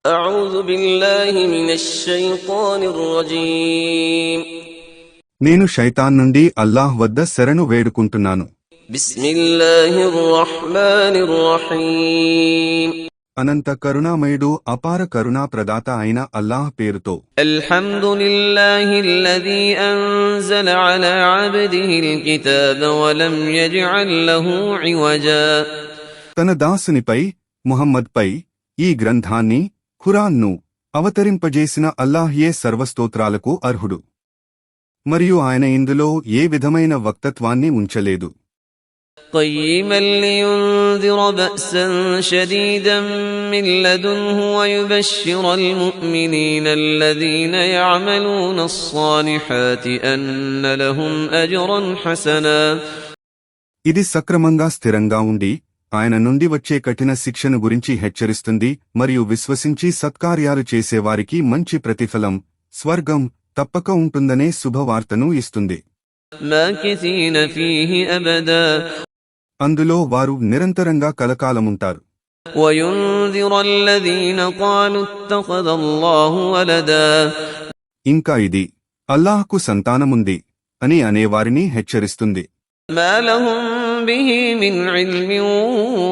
أعوذ بالله من الشيطان الرجيم నేను శైతాన్ నుండి అల్లాహ్ వద్ద శరణు వేడుకుంటున్నాను. بسم الله الرحمن الرحيم అనంత కరుణామయుడు అపార కరుణా ప్రదాత అయిన అల్లాహ్ పేరుతో. الحمد لله الذي أنزل على عبده الكتاب ولم يجعل له عوجا తన దాసునిపై ముహమ్మద్పై ఈ గ్రంథాన్ని ఖురాన్ను అవతరింపజేసిన అల్లాహ్యే సర్వస్తోత్రాలకు అర్హుడు. మరియు ఆయన ఇందులో ఏ విధమైన వక్తత్వాన్ని ఉంచలేదు. قيما لينذر بأسا شديدا من لدنه ويبشر المؤمنين الذين يعملون الصالحات أن لهم أجرا حسنا ఇది సక్రమంగా స్థిరంగా ఉండి ఆయన నుండి వచ్చే కఠిన శిక్షను గురించి హెచ్చరిస్తుంది మరియు విశ్వసించి సత్కార్యాలు చేసేవారికి మంచి ప్రతిఫలం స్వర్గం తప్పక ఉంటుందనే శుభవార్తను ఇస్తుంది. ماكثين فيه أبدا అందులో వారు నిరంతరంగా కలకాలముంటారు. وينذر الذين قالوا اتخذ الله ولدا ఇంకా ఇది అల్లాహ్కు సంతానముంది అని అనేవారిని హెచ్చరిస్తుంది. ما لهم به من علم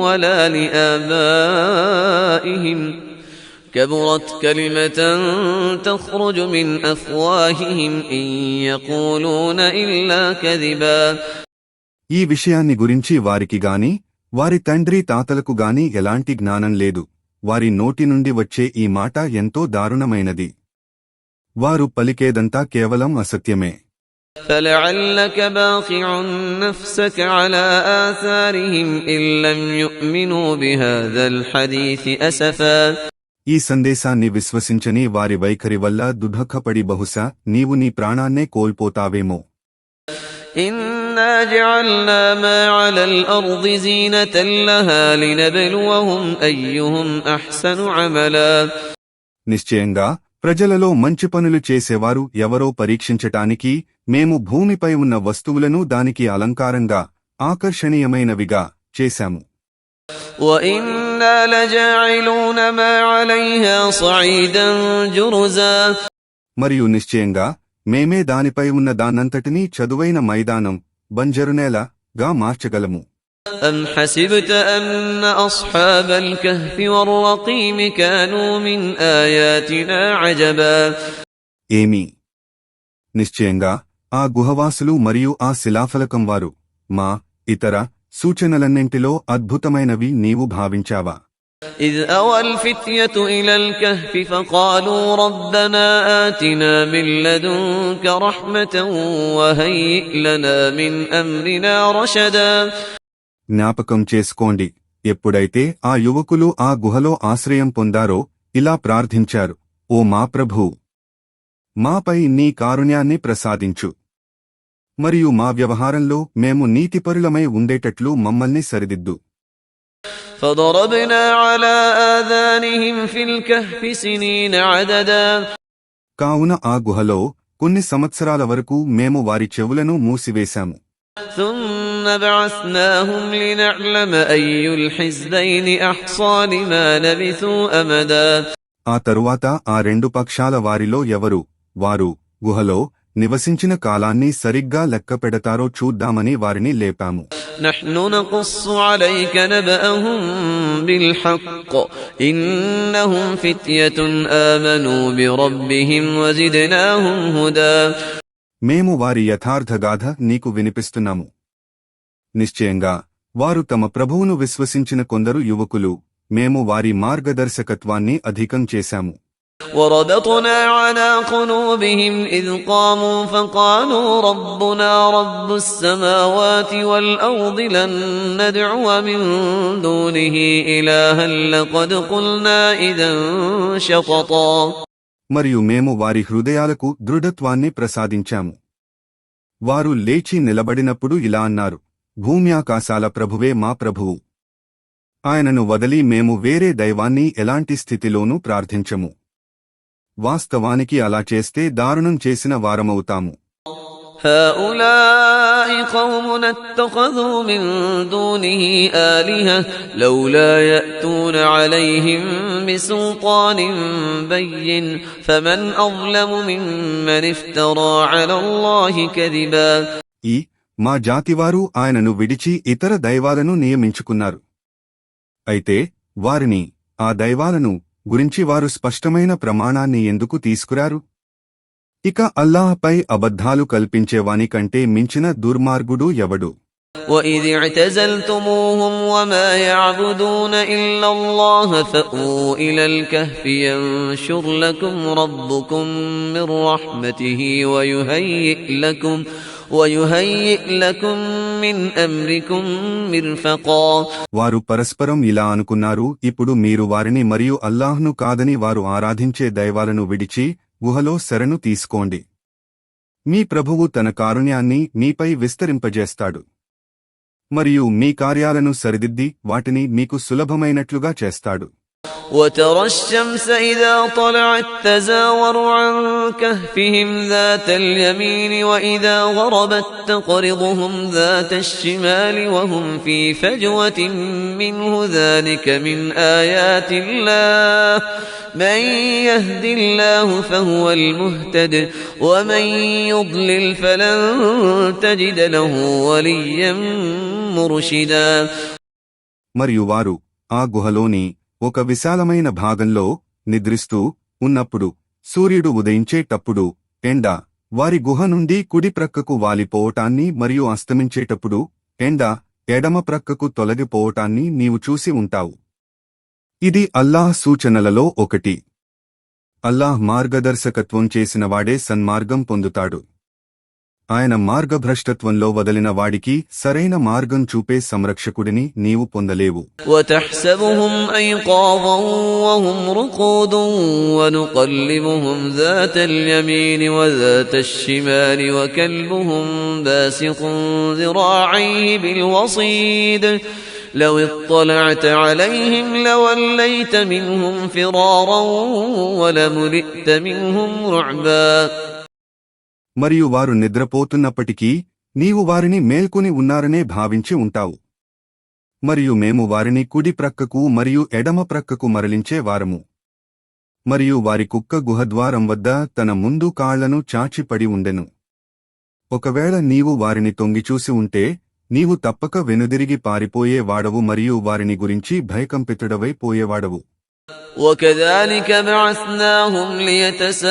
ولا لآبائهم كبرت كلمة تخرج من أفواههم إن يقولون إلا كذبا ఈ విషయాన్ని గురించి వారికి గాని వారి తండ్రి తాతలకు గాని ఎలాంటి జ్ఞానం లేదు. వారి నోటి నుండి వచ్చే ఈ మాట ఎంతో దారుణమైనది. వారు పలికేదంతా కేవలం అసత్యమే. فلعلك باخع نفسك على آثارهم إن لم يؤمنوا بهذا الحديث أسفا ఈ సందేశాన్ని విశ్వసించని వారి వైఖరి వల్ల దుఃఖపడి బహుశా నీవు నీ ప్రాణాన్నే కోల్పోతావేమో. إنا جعلنا ما على الأرض زينة لها لنبلوهم أيهم أحسن عملا నిశ్చయంగా ప్రజలలో మంచి పనులు చేసేవారు ఎవరో పరీక్షించటానికి మేము భూమిపై ఉన్న వస్తువులను దానికి అలంకారంగా ఆకర్షణీయమైనవిగా చేశాము. وإنا لجاعلون ما عليها صعيدا جرزا మరియు నిశ్చయంగా మేమే దానిపై ఉన్న దానంతటినీ చదువైన మైదానం బంజరునేలగా మార్చగలము. أم حسبت أن أصحاب الكهف والرقيم كانوا من آياتنا عجبا ఏమీ నిశ్చయంగా ఆ గుహవాసులు మరియు ఆ శిలాఫలకం వారు మా ఇతర సూచనలన్నింటిలో అద్భుతమైనవి నీవు భావించావా? إذ أوى الفتية إلى الكهف فقالوا ربنا آتنا من لدنك رحمة وهيئ لنا من أمرنا رشدا జ్ఞాపకం చేసుకోండి, ఎప్పుడైతే ఆ యువకులు ఆ గుహలో ఆశ్రయం పొందారో ఇలా ప్రార్థించారు, ఓ మా ప్రభూ, మాపై నీ కారుణ్యాన్ని ప్రసాదించు మరియు మా వ్యవహారంలో మేము నీతిపరులమై ఉండేటట్లు మమ్మల్ని సరిదిద్దు. فضربنا على آذانهم في الكهف سنين عددا కావున ఆ గుహలో కొన్ని సంవత్సరాల వరకు మేము వారి చెవులను మూసివేశాము. ثم بعثناهم لنعلم أي الحزبين أحصى لما لبثوا أمدا ఆ తరువాత ఆ రెండు పక్షాల వారిలో ఎవరు వారు గుహలో నివసించిన కాలాన్ని సరిగ్గా లెక్కపెడతారో చూద్దామని వారిని లేపాము. نحن نقص عليك نبأهم بالحق إنهم فتية آمنوا بربهم وزدناهم هدى మేము వారి యథార్థగాథ నీకు వినిపిస్తున్నాము. నిశ్చయంగా వారు తమ ప్రభువును విశ్వసించిన కొందరు యువకులు, మేము వారి మార్గదర్శకత్వాన్ని అధికం చేశాము. وربطنا على قلوبهم إذ قاموا فقالوا ربنا رب السماوات والأرض لن ندعو من دونه إلها لقد قلنا إذا شططا మరియు మేము వారి హృదయాలకు దృఢత్వాన్ని ప్రసాదించాము. వారు లేచి నిలబడినప్పుడు ఇలా అన్నారు, భూమ్యాకాశాల ప్రభువే మా ప్రభువు. ఆయనను వదలి మేము వేరే దైవాన్ని ఎలాంటి స్థితిలోనూ ప్రార్థించము. వాస్తవానికి అలా చేస్తే దారుణం చేసిన వారమవుతాము. هؤلاء قوم اتخذوا من دونه آلهة لولا يأتون عليهم بسلطان بين فمن أظلم ممن افترى على الله كذبا. మా జాతివారు ఆయనను విడిచి ఇతర దైవాలను నియమించుకున్నారు. అయితే వారిని, ఆ దైవాలను గురించి వారు స్పష్టమైన ప్రమాణాన్ని ఎందుకు తీసుకురారు? ఇక అల్లాహ్పై అబద్ధాలు కల్పించేవాని కంటే మించిన దుర్మార్గుడు ఎవడు? وَإِذِ اعْتَزَلْتُمُوهُمْ وَمَا يَعْبُدُونَ إِلَّا اللَّهَ فَأْوُوا إِلَى الْكَهْفِ يَنشُرْ لَكُمْ رَبُّكُمْ مِنْ رَحْمَتِهِ وَيُهَيِّئْ لَكُمْ مِنْ أَمْرِكُمْ مِرْفَقًا. వారు పరస్పరం ఇలా అనుకున్నారు, ఇప్పుడు మీరు వారిని మరియు అల్లాహ్ను కాదని వారు ఆరాధించే దైవాలను విడిచి గుహలో శరణు తీసుకోండి. మీ ప్రభువు తన కారుణ్యాన్ని మీపై విస్తరింపజేస్తాడు మరియు మీ కార్యాలను సరిదిద్ది వాటిని మీకు సులభమైనట్లుగా చేస్తాడు. وترى الشمس إذا طلعت تزاور عن كهفهم ذات اليمين وإذا غربت تقرضهم ذات الشمال وهم في فجوة منه ذلك من آيات الله من يهد الله فهو المهتد ومن يضلل فلن تجد له وليا مرشدا. మరియు వారు ఆ గుహలోని ఒక విశాలమైన భాగంలో నిద్రిస్తూ ఉన్నప్పుడు సూర్యుడు ఉదయించేటప్పుడు ఎండ వారి గుహ నుండి కుడి ప్రక్కకు వాలిపోవటాన్ని మరియు అస్తమించేటప్పుడు ఎండ ఎడమ ప్రక్కకు తొలగిపోవటాన్ని నీవు చూసి ఉంటావు. ఇది అల్లాహ్ సూచనలలో ఒకటి. అల్లాహ్ మార్గదర్శకత్వం చేసినవాడే సన్మార్గం పొందుతాడు. ఆయన మార్గభ్రష్టత్వంలో వదలిన వాడికి సరైన మార్గం చూపే సంరక్షకుడిని నీవు పొందలేవు. وَتَحْسَبُهُمْ أَيْقَاظًا وَهُمْ رُقُودٌ وَنُقَلِّبُهُمْ ذَاتَ الْيَمِينِ وَذَاتَ الشِّمَالِ وَكَلْبُهُمْ بَاسِطٌ ذِرَاعَيْهِ بِالْوَصِيدِ لو اطلعت عليهم لوليت منهم فرارا ولملئت منهم رعبا. మరియు వారు నిద్రపోతున్నప్పటికీ నీవు వారిని మేల్కొని ఉన్నారనే భావించి ఉంటావు. మరియు మేము వారిని కుడి ప్రక్కకు మరియు ఎడమ ప్రక్కకు మరలించే వారము. మరియు వారి కుక్క గుహద్వారం వద్ద తన ముందు కాళ్లను చాచిపడి ఉండెను. ఒకవేళ నీవు వారిని తొంగిచూసి ఉంటే నీవు తప్పక వెనుదిరిగి పారిపోయే వాడవు మరియు వారిని గురించి భయకంపితుడవై పోయేవాడవు. وكذلك بعثناهم ليتساءلوا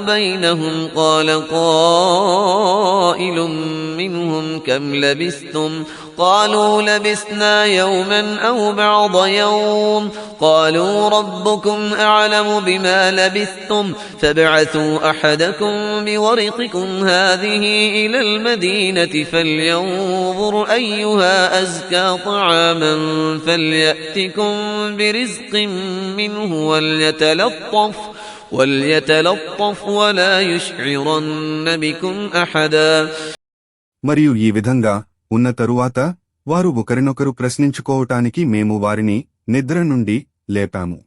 بينهم قال قائل منهم كم لبثتم قالوا لبثنا يوما أو بعض يوم قالوا ربكم أعلم بما لبثتم فابعثوا أحدكم بورقكم هذه إلى المدينة فلينظر أيها أزكى طعاما فليأتكم برزق منه وليتلطف ولا يشعرن بكم أحدا. మరియు ఈ విధంగా ఉన్న తరువాత వారు ఒకరినొకరు ప్రశ్నించుకోవటానికి మేము వారిని నిద్ర నుండి లేపాము.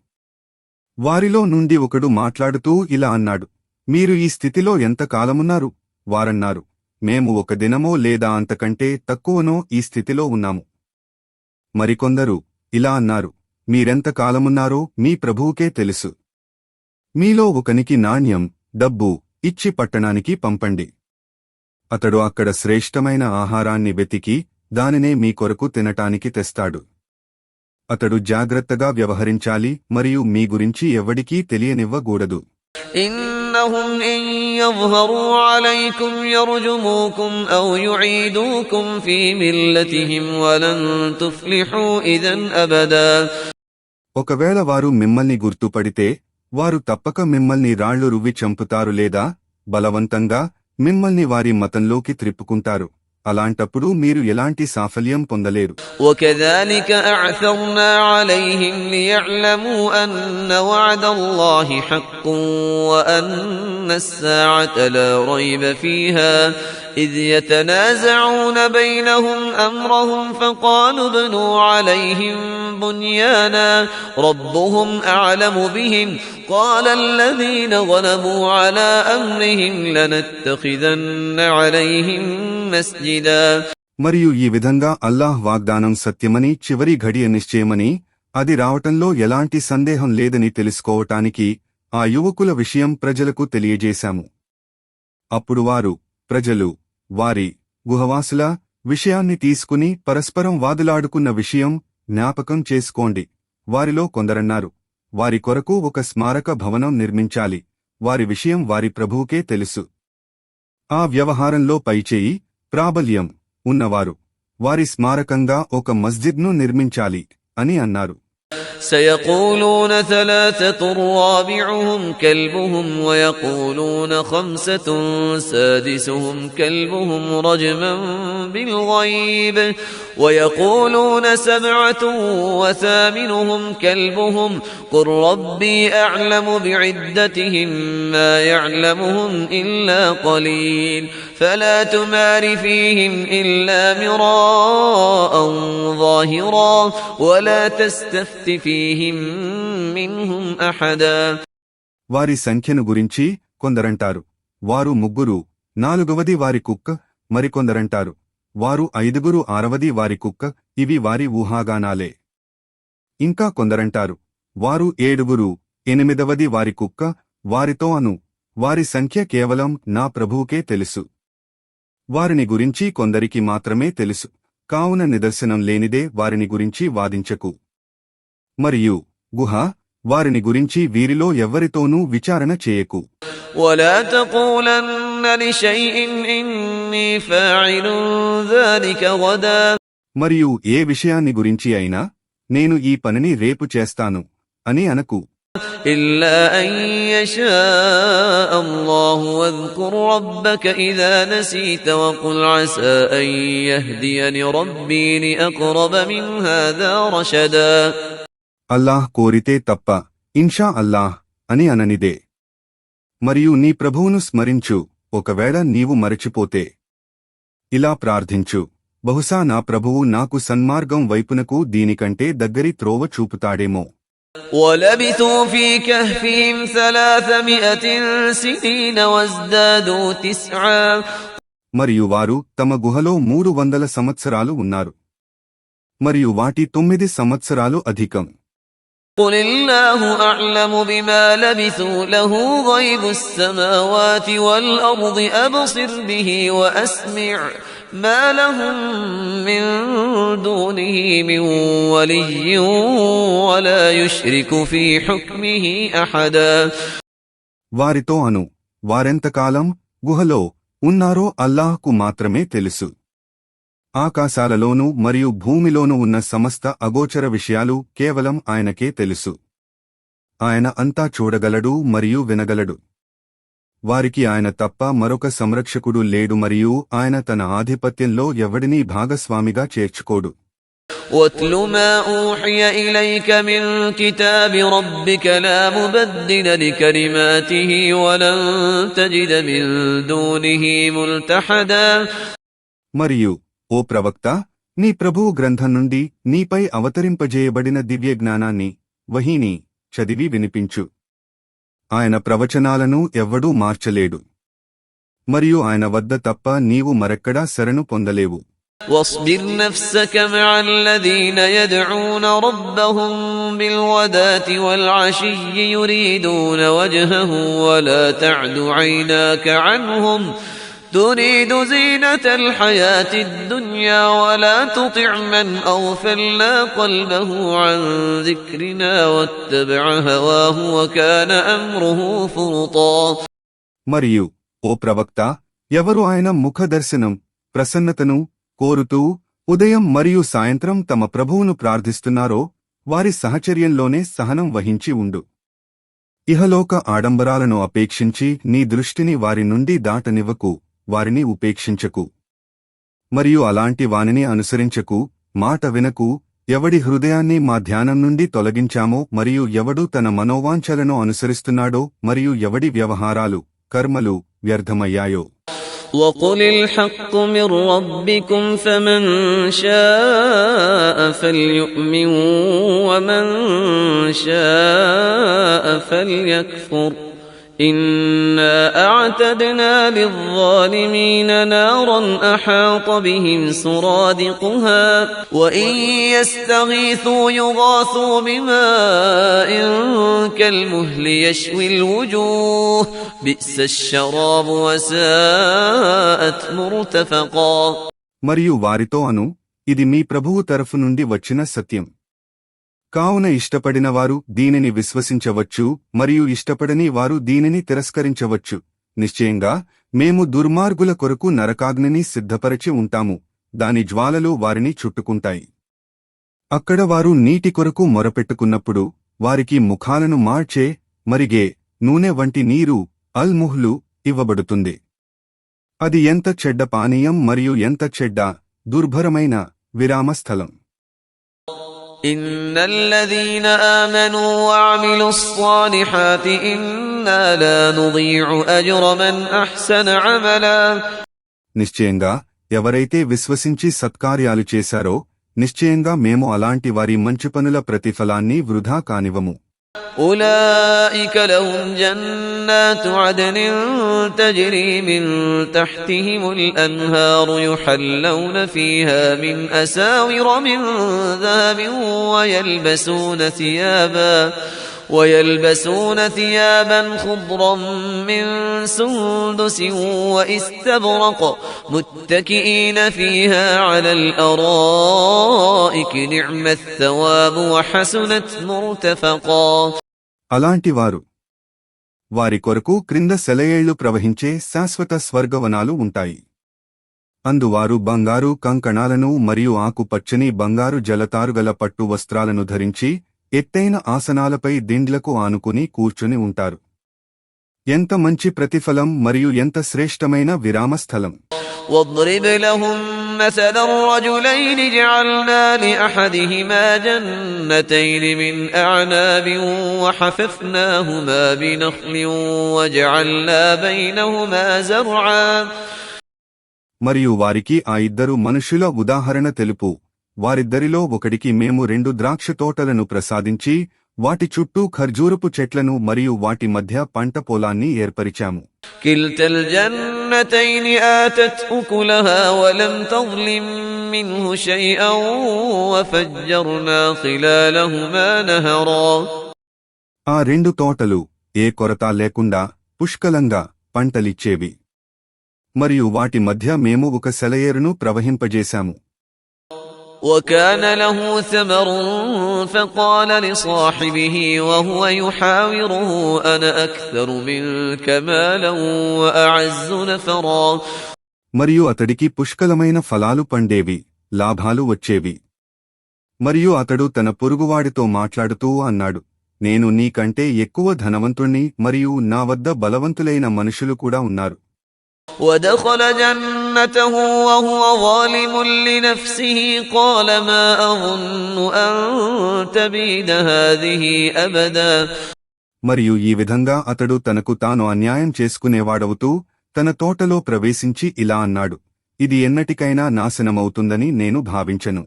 వారిలో నుండి ఒకడు మాట్లాడుతూ ఇలా అన్నాడు, మీరు ఈ స్థితిలో ఎంత కాలమున్నారు? వారన్నారు, మేము ఒక దినమో లేదా అంతకంటే తక్కువనో ఈ స్థితిలో ఉన్నాము. మరికొందరు ఇలా అన్నారు, మీరెంత కాలమున్నారో మీ ప్రభువుకే తెలుసు. మీలో ఒకనికి నాణ్యం డబ్బు ఇచ్చి పట్టణానికి పంపండి. అతడు అక్కడ శ్రేష్టమైన ఆహారాన్ని వెతికి దానినే మీ కొరకు తినటానికి తెస్తాడు. అతడు జాగ్రత్తగా వ్యవహరించాలి మరియు మీ గురించి ఎవ్వడికీ తెలియనివ్వకూడదు. إنهم إن يظهروا عليكم يرجموكم أو يعيدوكم في ملتهم ولن تفلحوا إذا أبدا. ఒకవేళ వారు మిమ్మల్ని గుర్తుపడితే వారు తప్పక మిమ్మల్ని రాళ్లు రువ్వి చంపుతారు లేదా బలవంతంగా మిమ్మల్ని వారి మతంలోకి త్రిప్పుకుంటారు. అలాంటప్పుడు మీరు ఎలాంటి సాఫల్యం పొందలేరు. وكذلك أعثرنا عليهم ليعلموا أن وعد الله حق وأن الساعة لا ريب فيها إذ يتنازعون بينهم أمرهم فقالوا ابنوا عليهم بنيانا ربهم أعلم بهم قال الذين غلبوا على أمرهم لنتخذن عليهم مسجدا. మరియు ఈ విధంగా అల్లాహ్ వాగ్దానం సత్యమని చివరి ఘడియ నిశ్చయమని అది రావటంలో ఎలాంటి సందేహం లేదని తెలుసుకోవటానికి ఆ యువకుల విషయం ప్రజలకు తెలియజేశాము. అప్పుడు వారు ప్రజలు వారి గుహవాసుల విషయాన్ని తీసుకుని పరస్పరం వాదులాడుకున్న విషయం జ్ఞాపకం చేసుకోండి. వారిలో కొందరన్నారు, వారి కొరకు ఒక స్మారక భవనం నిర్మించాలి, వారి విషయం వారి ప్రభువుకే తెలుసు. ఆ వ్యవహారంలో పైచేయి ప్రాబల్యం ఉన్నవారు వారి స్మారకంగా ఒక మస్జిద్ను నిర్మించాలి అని అన్నారు. سيقولون ثلاثة رابعهم كلبهم ويقولون خمسة سادسهم كلبهم رجما بالغيب ويقولون سبعة وثامنهم كلبهم قل ربي أعلم بعدتهم ما يعلمهم إلا قليل فلا تمار فيهم إلا مراء ظاهرا ولا تستفت فيهم منهم أحدا. వారి సంఖ్యను గురించి కొందరంటారు, వారు ముగ్గురు, నాలుగవది వారి కుక్క. మరికొందరంటారు, వారు ఐదుగురు, ఆరవది వారి కుక్క. ఇవి వారి ఊహాగానాలే. ఇంకా కొందరంటారు, వారు ఏడుగురు, ఎనిమిదవది వారి కుక్క. వారితో అను, వారి సంఖ్య కేవలం నా ప్రభువుకే తెలుసు. వారిని గురించి కొందరికి మాత్రమే తెలుసు, కావున నిదర్శనం లేనిదే వారిని గురించి వాదించకు. మరియు గుహ వారిని గురించి వీరిలో ఎవ్వరితోనూ విచారణ చేయకు. ولا تقولن لشيء إني فاعل ذلك غدا. మరియు ఏ విషయాన్ని గురించి అయినా నేను ఈ పనిని రేపు చేస్తాను అని అనకు. إلا أن يشاء الله واذكر ربك إذا نسيت وقل عسى أن يهديني ربي لأقرب من هذا رشدا. అల్లాహ్ కోరితే తప్ప ఇన్షా అల్లాహ్ అని అననిదే. మరియు నీ ప్రభువును స్మరించు, ఒకవేళ నీవు మరచిపోతే. ఇలా ప్రార్థించు, బహుశా నా ప్రభువు నాకు సన్మార్గం వైపునకు దీనికంటే దగ్గరి త్రోవ చూపుతాడేమో. وَلَبِثُوا فِي كَهْفِهِمْ 300 سِنِينَ وَازْدَادُوا 9. మరియు వారు తమ గుహలో 300 సంవత్సరాలు ఉన్నారు, మరియు వాటి 9 సంవత్సరాలు అధికం. قل الله أعلم بما لبثوا له غيب السماوات والأرض أبصر به وأسمع ما لهم من دونه من ولي ولا يشرك في حكمه أحدا. వారితో అను, వారెంతకాలం గుహలో ఉన్నారో అల్లాహ్కు మాత్రమే తెలుసు. ఆకాశాలలోనూ మరియు భూమిలోనూ ఉన్న సమస్త అగోచర విషయాలు కేవలం ఆయనకే తెలుసు. ఆయన అంతా చూడగలడు మరియు వినగలడు. వారికి ఆయన తప్ప మరొక సంరక్షకుడు లేడు మరియు ఆయన తన ఆధిపత్యంలో ఎవడినీ భాగస్వామిగా చేర్చుకోడు. وَاتْلُ مَا أُوحِيَ إِلَيْكَ مِنْ كِتَابِ رَبِّكَ لَا مُبَدِّلَ لِكَلِمَاتِهِ وَلَنْ تَجِدَ مِنْ دُونِهِ مُلْتَحَدًا. మరియు ఓ ప్రవక్త, నీ ప్రభువు గ్రంథం నుండి నీపై అవతరింపజేయబడిన దివ్యజ్ఞానాన్ని వహీని చదివి వినిపించు. ఆయన ప్రవచనాలను ఎవ్వడూ మార్చలేడు, మరియు ఆయన వద్ద తప్ప నీవు మరెక్కడా శరణు పొందలేవు. واصبر نفسك مع الذين يدعون ربهم بالغداة والعشي يريدون وجهه ولا تعد عيناك عنهم تريد زينة الحياة الدنيا ولا تطع من أغفلنا قلبه عن ذكرنا واتبع هواه وكان أمره فرطا. మరియు ఓ ప్రవక్త, ఎవరు ఆయన ముఖదర్శనం ప్రసన్నతను కోరుతూ ఉదయం మరియు సాయంత్రం తమ ప్రభువును ప్రార్థిస్తున్నారో వారి సహచర్యంలోనే సహనం వహించి ఉండు. ఇహలోక ఆడంబరాలను అపేక్షించి నీ దృష్టిని వారి నుండి దాటనివ్వకు, వారిని ఉపేక్షించకు. మరియు అలాంటి వానిని అనుసరించకు, మాట వినకు. ఎవడి హృదయాన్ని మా ధ్యానం నుండి తొలగించామో మరియు ఎవడు తన మనోవాంఛలను అనుసరిస్తున్నాడో మరియు ఎవడి వ్యవహారాలు కర్మలు వ్యర్థమయ్యాయో. وقل الحق من ربكم فمن شاء فليؤمن ومن شاء فليكفر إنا أعتدنا للظالمين نارا أحاط بهم سرادقها وإن يستغيثوا يغاثوا بماء كالمهل يشوي الوجوه بئس الشراب وساءت مرتفقا. మరియు వారితో అను, ఇది మీ ప్రభువు తరఫు నుండి వచ్చిన సత్యం. కావున ఇష్టపడినవారు దీనిని విశ్వసించవచ్చు మరియు ఇష్టపడని వారు దీనిని తిరస్కరించవచ్చు. నిశ్చయంగా మేము దుర్మార్గుల కొరకు నరకాగ్నిని సిద్ధపరచి ఉంటాము, దాని జ్వాలలు వారిని చుట్టుకుంటాయి. అక్కడ వారు నీటి కొరకు మొరపెట్టుకున్నప్పుడు వారికి ముఖాలను మార్చే మరిగే నూనె వంటి నీరు అల్-ముహ్లు ఇవ్వబడుతుంది. అది ఎంత చెడ్డ పానీయం మరియు ఎంత చెడ్డ దుర్భరమైన విరామస్థలం. إن الذين آمنوا وعملوا الصالحات إنا لا نضيع أجر من أحسن عملا. నిశ్చయంగా ఎవరైతే విశ్వసించి సత్కార్యాలు చేశారో నిశ్చయంగా మేము అలాంటి వారి మంచి పనుల ప్రతిఫలాన్ని వృధా కానివ్వము. أولئك لهم جنات عدن تجري من تحتهم الأنهار يحلون فيها من أساور من ذهب ويلبسون ثيابا خضرا من سندس واستبرق متكئين فيها على الأرائك نعم الثواب وحسنت مرتفقا. అలాంటి వారి కొరకు క్రింద సెలయేళ్లు ప్రవహించే శాశ్వత స్వర్గవనాలు ఉంటాయి. అందువారు బంగారు కంకణాలను మరియు ఆకుపచ్చని బంగారు జలతారుగల పట్టు వస్త్రాలను ధరించి ఎత్తైన ఆసనాలపై దిండ్లకు ఆనుకుని కూర్చుని ఉంటారు. ఎంత మంచి ప్రతిఫలం మరియు ఎంత శ్రేష్టమైన విరామస్థలం. واضرب لهم مثل الرجلين جعلنا لأحدهما جنتين من أعناب وحففناهما بنخل وجعلنا بينهما زرعا. మరియు వారికి ఆ ఇద్దరు మనుషుల ఉదాహరణ తెలుపు. వారిద్దరిలో ఒకడికి మేము 2 ద్రాక్ష తోటలను ప్రసాదించి వాటి చుట్టూ ఖర్జూరపు చెట్లను మరియు వాటి మధ్య పంట పొలాన్ని ఏర్పరిచాము. كلتا الجنتين آتت أكلها ولم تظلم منه شيئا وفجرنا خلالهما نهرا. ఆ 2 తోటలు ఏ కొరత లేకుండా పుష్కలంగా పంటలిచ్చేవి మరియు వాటి మధ్య మేము ఒక సెలయేరును ప్రవహింపజేశాము. وكان له ثمر فقال لصاحبه وهو يحاوره أنا أكثر منك مالا وأعز نفرا. మరియు అతడికి పుష్కలమైన ఫలాలు పండేవి, లాభాలు వచ్చేవి. మరియు అతడు తన పొరుగువాడితో మాట్లాడుతూ అన్నాడు, నేను నీకంటే ఎక్కువ ధనవంతుణ్ణి మరియు నా వద్ద బలవంతులైన మనుషులు కూడా ఉన్నారు. ودخل جنته وهو ظالم لنفسه قال ما أظن أن تبيد هذه أبدا. మరియు ఈ విధంగా అతడు తనకు తాను అన్యాయం చేసుకునేవాడవుతూ తన తోటలో ప్రవేశించి ఇలా అన్నాడు, ఇది ఎన్నటికైనా నాశనమవుతుందని నేను భావించను.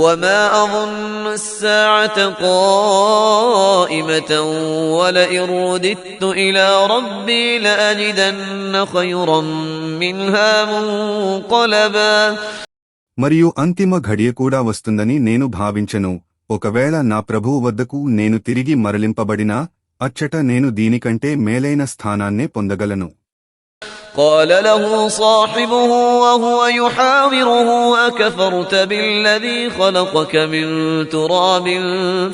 وما أظن الساعة قائمة ولئن رددت إلى ربي لأجدن خيرا منها منقلبا. మరియు అంతిమ ఘడియ కూడా వస్తుందని నేను భావించను. ఒకవేళ నా ప్రభువు వద్దకు నేను తిరిగి మరలింపబడినా అచ్చట నేను దీనికంటే మేలైన స్థానాన్నే పొందగలను. قال له صاحبه وهو يحاوره أكفرت بالذي خلقك من تراب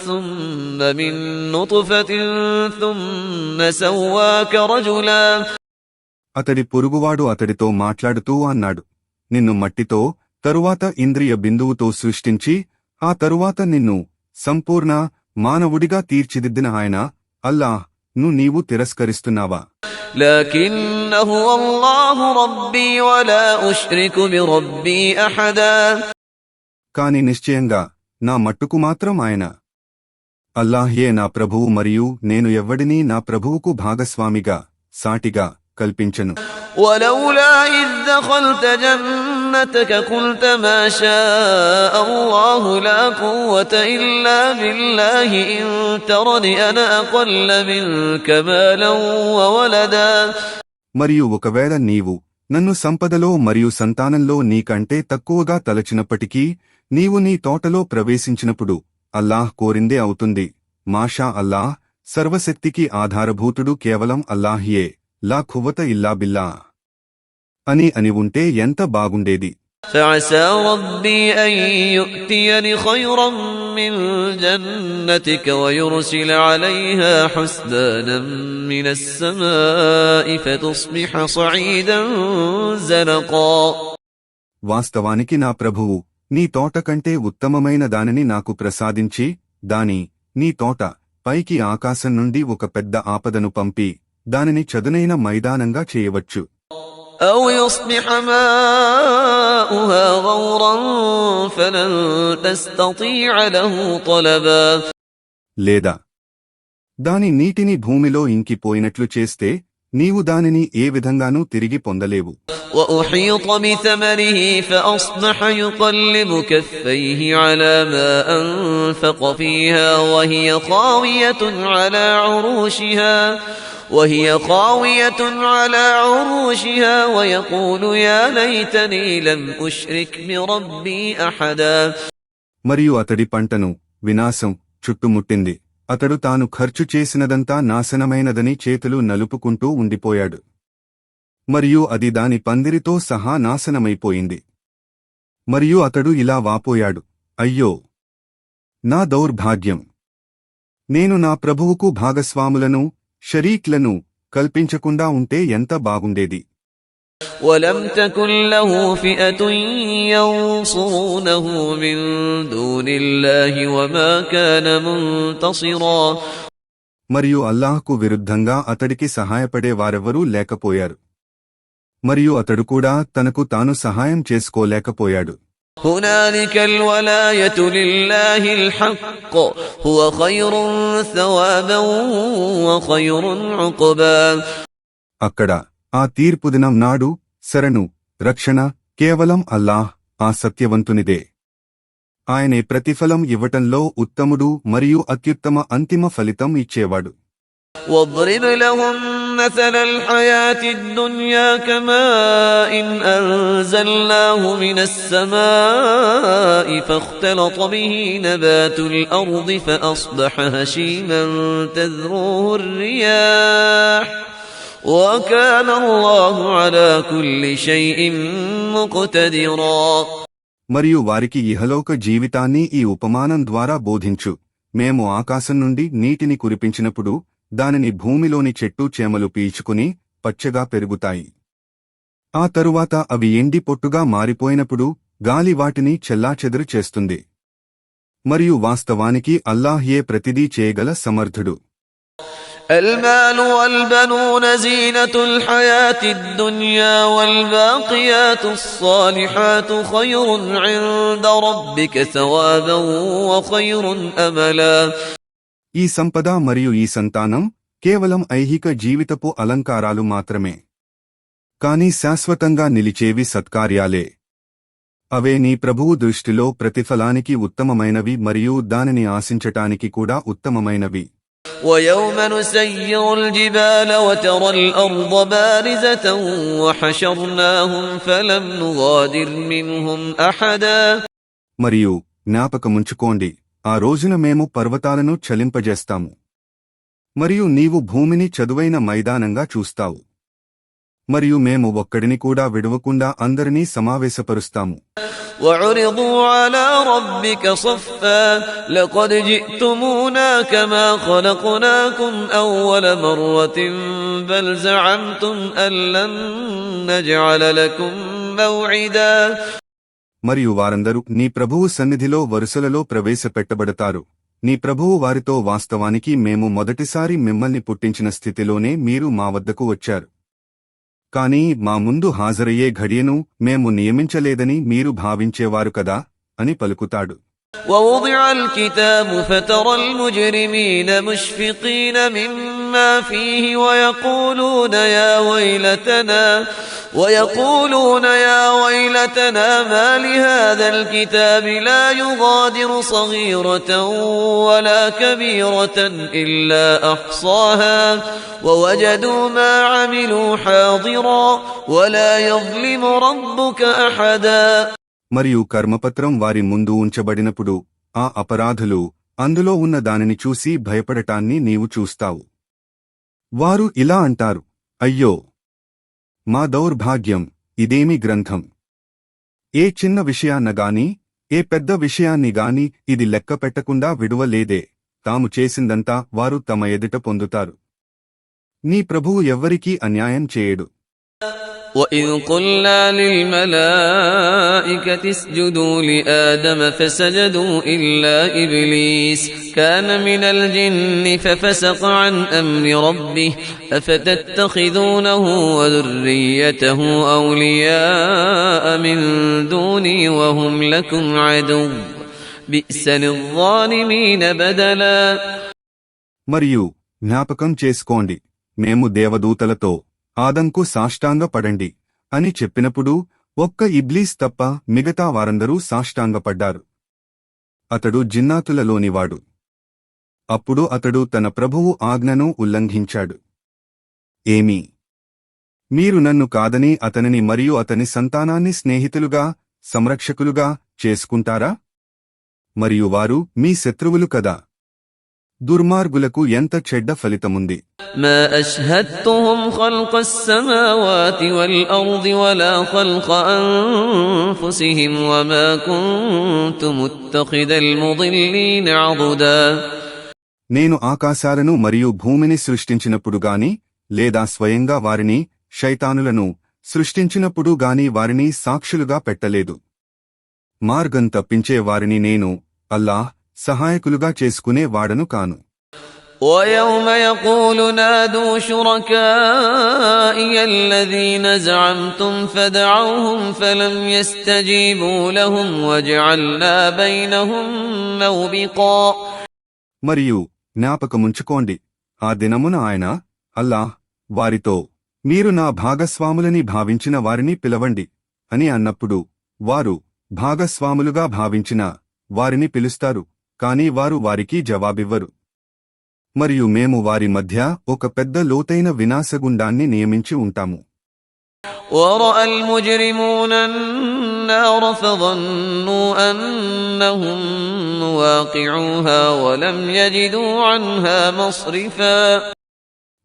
ثم من نطفة ثم سواك رجلا. అతడి పొరుగువాడు అతడితో మాట్లాడుతూ అన్నాడు, నిన్ను మట్టితో తరువాత ఇంద్రియ బిందువుతో సృష్టించి ఆ తరువాత నిన్ను సంపూర్ణ మానవుడిగా తీర్చిదిద్దిన ఆయన అల్లాహ్ను నీవు తిరస్కరిస్తున్నావా? لكن هو الله ربي ولا أشرك بربي أحدا. కాని నిశ్చయంగా నా మట్టుకు మాత్రం ఆయన అల్లాహ్యే నా ప్రభువు మరియు నేను ఎవ్వడినీ నా ప్రభువుకు భాగస్వామిగా సాటిగా కల్పించను. ولولا إذ دخلت جنتك قلت ما شاء الله لا قوة إلا بالله إن ترني أنا أقل منك مالا وولدا. మరియు ఒకవేళ నీవు నన్ను సంపదలో మరియు సంతానంలో నీకంటే తక్కువగా తలచినప్పటికీ నీవు నీ తోటలో ప్రవేశించినప్పుడు అల్లాహ్ కోరిందే అవుతుంది. మాషా అల్లాహ్, సర్వశక్తికి ఆధారభూతుడు కేవలం అల్లాహియే, లా ఖువ్వత ఇల్లా బిల్లా అని ఉంటే ఎంత బాగుండేది. فعسى ربي أن يؤتيني خيرا من جنتك ويرسل عليها حسبانا من السماء فتصبح صعيدا زلقا. వాస్తవానికి నా ప్రభువు నీ తోట కంటే ఉత్తమమైన దానిని నాకు ప్రసాదించి నీ తోట పైకి ఆకాశం నుండి ఒక పెద్ద ఆపదను పంపి దానిని చదునైన మైదానంగా చేయవచ్చు. أو يصبح ماؤها غورا فلن تستطيع له طلبا. లేదా దాని నీటిని భూమిలో ఇంకిపోయినట్లు చేస్తే నీవు దానిని ఏ విధంగానూ తిరిగి పొందలేవు. وأحيط بثمره فأصبح يقلب كفيه على ما أنفق فيها وهي خاوية على عروشها ويقول يا ليتني لم أشرك بربي أحدا. మరియు అతడి పంటను వినాశం చుట్టుముట్టింది. అతడు తాను ఖర్చు చేసినదంతా నాశనమైనదని చేతులు నలుపుకుంటూ ఉండిపోయాడు. మరియు అది దాని పందిరితో సహా నాశనమైపోయింది. మరియు అతడు ఇలా వాపోయాడు, అయ్యో నా దౌర్భాగ్యం! నేను నా ప్రభువుకు భాగస్వాములను షరీక్లను కల్పించకుండా ఉంటే ఎంత బాగుండేది. ولم تكن له فئة ينصرونه من دون الله وما كان منتصرا. మరియు అల్లాహ్కు విరుద్ధంగా అతడికి సహాయపడే వారెవరూ లేకపోయారు. మరియు అతడు కూడా తనకు తాను సహాయం చేసుకోలేకపోయాడు. هنالك الولاية لله الحق هو خير ثوابا وخير عقبا. అక్కడ ఆ తీర్పుదినం నాడు శరణు రక్షణ కేవలం అల్లాహ్ ఆ సత్యవంతునిదే. ఆయనే ప్రతిఫలం ఇవ్వటంలో ఉత్తముడు మరియు అత్యుత్తమ అంతిమ ఫలితం ఇచ్చేవాడు. واضرب لهم مثل الحياة الدنيا كماء أنزلناه من السماء فاختلط به نبات الأرض فأصبح هشيما تذروه الرياح وكان الله على كل شيء مقتدرا. మరియు వారికి ఇహలోక జీవితాన్ని ఈ ఉపమానం ద్వారా బోధించు. మేము ఆకాశం నుండి నీటిని కురిపించినప్పుడు దానిని భూమిలోని చెట్టు చేమలు పీల్చుకుని పచ్చగా పెరుగుతాయి. ఆ తరువాత అవి ఎండి పొట్టుగా మారిపోయినప్పుడు గాలి వాటిని చెల్లాచెదురు చేస్తుంది. మరియు వాస్తవానికి అల్లాహ్యే ప్రతిదీ చేయగల సమర్థుడు. المال والبنون زينة الحياة الدنيا والباقيات الصالحات خير عند ربك ثوابا وخير أملا. ఈ సంపద మరియు ఈ సంతానం కేవలం ఐహిక జీవితపు అలంకారాలు మాత్రమే, కాని శాశ్వతంగా నిలిచేవి సత్కార్యాలే. అవే నీ ప్రభువు దృష్టిలో ప్రతిఫలానికి ఉత్తమమైనవి మరియు దానిని ఆశించటానికి కూడా ఉత్తమమైనవి. ويوم نسير الجبال وترى الأرض بارزة وحشرناهم فلم نغادر منهم أحدا. మరియు జ్ఞాపకముంచుకోండి, ఆ రోజున మేము పర్వతాలను చలింపజేస్తాము మరియు నీవు భూమిని చదువైన మైదానంగా చూస్తావు. మరియు మేము ఒక్కడిని కూడా విడవకుండా అందరినీ సమావేశపరుస్తాము. وعرضوا على ربك صفا لقد جئتمونا كما خلقناكم أول مرة بل زعمتم أن لن نجعل لكم موعدا. మరియు వారందరూ నీ ప్రభువు సన్నిధిలో వరుసలలో ప్రవేశపెట్టబడతారు. నీ ప్రభువు వారితో, వాస్తవానికి మేము మొదటిసారి మిమ్మల్ని పుట్టించిన స్థితిలోనే మీరు మా వద్దకు వచ్చారు. కాని మా ముందు హాజరయ్యే ఘడియను మేము నియమించలేదని మీరు భావించేవారు కదా అని పలుకుతాడు. ووضع الكتاب فترى المجرمين مشفقين مما فيه ويقولون يا ويلتنا ما لهذا الكتاب لا يغادر صغيرة ولا كبيرة إلا أحصاها ووجدوا ما عملوا حاضرا ولا يظلم ربك أحدا. మరియు కర్మపత్రం వారి ముందు ఉంచబడినప్పుడు ఆ అపరాధులు అందులో ఉన్న దానిని చూసి భయపడటాన్ని నీవు చూస్తావు. వారు ఇలా అంటారు, అయ్యో మా దౌర్భాగ్యం, ఇదేమి గ్రంథం! ఏ చిన్న విషయాన్నగాని ఏ పెద్ద విషయాన్నిగాని ఇది లెక్క పెట్టకుండా విడువలేదే. తాము చేసిందంతా వారు తమ ఎదుట పొందుతారు. నీ ప్రభువు ఎవ్వరికీ అన్యాయం చేయడు. وَإِذْ قُلْنَا لِلْمَلَائِكَةِ اسْجُدُوا لِآدَمَ فَسَجَدُوا إِلَّا إِبْلِيسَ كَانَ مِنَ الْجِنِّ فَفَسَقَ عَنْ أَمْرِ رَبِّهِ أَفَتَتَّخِذُونَهُ وَذُرِّيَّتَهُ أَوْلِيَاءَ مِنْ دُونِي وَهُمْ لَكُمْ عَدُوٌّ بِئْسَ لِلظَّالِمِينَ بَدَلًا. మరియు జ్ఞాపకం చేసుకోండి, మేము దేవదూతలతో ఆదంకు సాష్టాంగపడండి అని చెప్పినప్పుడు ఒక్క ఇబ్లీస్ తప్ప మిగతా వారందరూ సాష్టాంగపడ్డారు. అతడు జిన్నాతులలోనివాడు. అప్పుడు అతడు తన ప్రభువు ఆజ్ఞను ఉల్లంఘించాడు. ఏమీ, మీరు నన్ను కాదని అతనిని మరియు అతని సంతానాన్ని స్నేహితులుగా సంరక్షకులుగా చేసుకుంటారా? మరియు వారు మీ శత్రువులు కదా. దుర్మార్గులకు ఎంత చెడ్డ ఫలితముంది. ما أشهدتهم خلق السماوات والأرض ولا خلق أنفسهم وما كنت متخذ المضلين عضدا. నేను ఆకాశాలను మరియు భూమిని సృష్టించినప్పుడు గాని లేదా స్వయంగా వారిని శైతానులను సృష్టించినప్పుడు గాని వారిని సాక్షులుగా పెట్టలేదు. మార్గం తప్పించే వారిని నేను అల్లాహ్ సహాయకులుగా చేసుకునే వాడను కాను. وَيَوْمَ يَقُولُ نَادُوا شُرَكَائِيَ الَّذِينَ زَعَمْتُمْ فَدَعَوْهُمْ فَلَمْ يَسْتَجِيبُوا لَهُمْ وَجَعَلْنَا بَيْنَهُمْ مَوْبِقًا. మరియు జ్ఞాపకముంచుకోండి, ఆ దినమున ఆయన అల్లాహ్ వారితో, మీరు నా భాగస్వాములని భావించిన వారిని పిలవండి అని అన్నప్పుడు వారు భాగస్వాములుగా భావించిన వారిని పిలుస్తారు, కాని వారు వారికి జవాబివ్వరు. మరియు మేము వారి మధ్య ఒక పెద్ద లోతైన వినాశగుండాన్ని నియమించి ఉంటాము. وَرَأَى الْمُجْرِمُونَ النَّارَ فَظَنُّوا أَنَّهُمْ مُوَاقِعُوهَا وَلَمْ يَجِدُوا عَنْهَا مَصْرِفًا.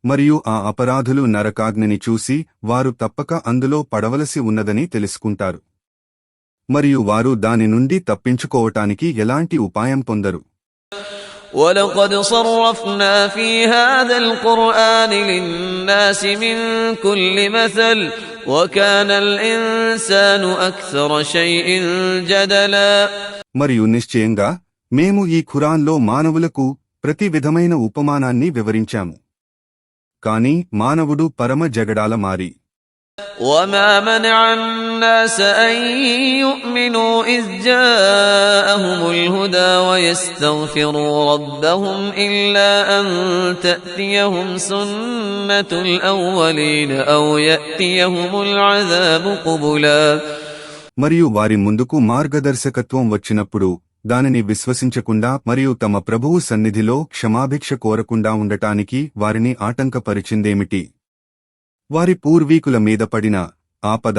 మరియు ఆ అపరాధులు నరకాగ్నిని చూసి వారు తప్పక అందులో పడవలసి ఉన్నదని తెలుసుకుంటారు. మరియు వారు దాని నుండి తప్పించుకోవటానికి ఎలాంటి ఉపాయం పొందరు. وَلَقَدْ صَرَّفْنَا فِي هَذَا الْقُرْآنِ لِلنَّاسِ مِنْ كُلِّ مَثَلٍ وَكَانَ الْإِنسَانُ أَكْثَرَ شَيْءٍ جَدَلًا. మరియు నిశ్చయంగా మేము ఈ ఖురాన్లో మానవులకు ప్రతి విధమైన ఉపమానాన్ని వివరించాము. కాని మానవుడు పరమ జగడాల మారి. وَمَا مَنَعَ النَّاسَ أَن يُؤْمِنُوا إِذْ جَاءَهُمُ الْهُدَى وَيَسْتَغْفِرُوا رَبَّهُمْ إِلَّا أَن تَأْتِيَهُمْ سُنَّةُ الْأَوَّلِينَ أَوْ يَأْتِيَهُمُ الْعَذَابُ قُبُلًا. మరియు వారి ముందుకు మార్గదర్శకత్వం వచ్చినప్పుడు దానిని విశ్వసించకుండా మరియు తమ ప్రభువు సన్నిధిలో క్షమాభిక్ష కోరకుండా ఉండటానికి వారిని ఆటంకపరిచిందేమిటి? వారి పూర్వీకుల మీద పడిన ఆపద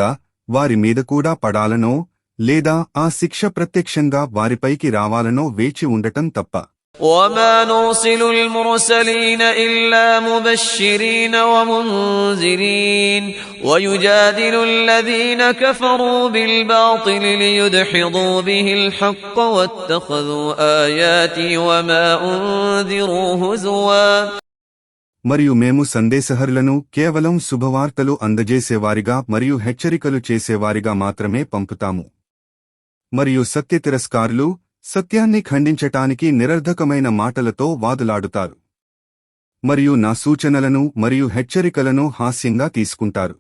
వారి మీద కూడా పడాలనో లేదా ఆ శిక్ష ప్రత్యక్షంగా వారిపైకి రావాలనో వేచి ఉండటం తప్ప. وَمَا نُرْسِلُ الْمُرْسَلِينَ إِلَّا مُبَشِّرِينَ وَمُنذِرِينَ وَيُجَادِلُ الَّذِينَ كَفَرُوا بِالْبَاطِلِ لِيُدْحِضُوا بِهِ الْحَقَّ وَاتَّخَذُوا آيَاتِي وَمَا أُنذِرُوا هُزُوًا. మరియు మేము సందేశహరులను కేవలం శుభవార్తలు అందజేసేవారిగా మరియు హెచ్చరికలు చేసేవారిగా మాత్రమే పంపుతాము. మరియు సత్యతిరస్కారులు సత్యాన్ని ఖండించటానికి నిరర్ధకమైన మాటలతో వాదులాడుతారు. మరియు నా సూచనలను మరియు హెచ్చరికలను హాస్యంగా తీసుకుంటారు.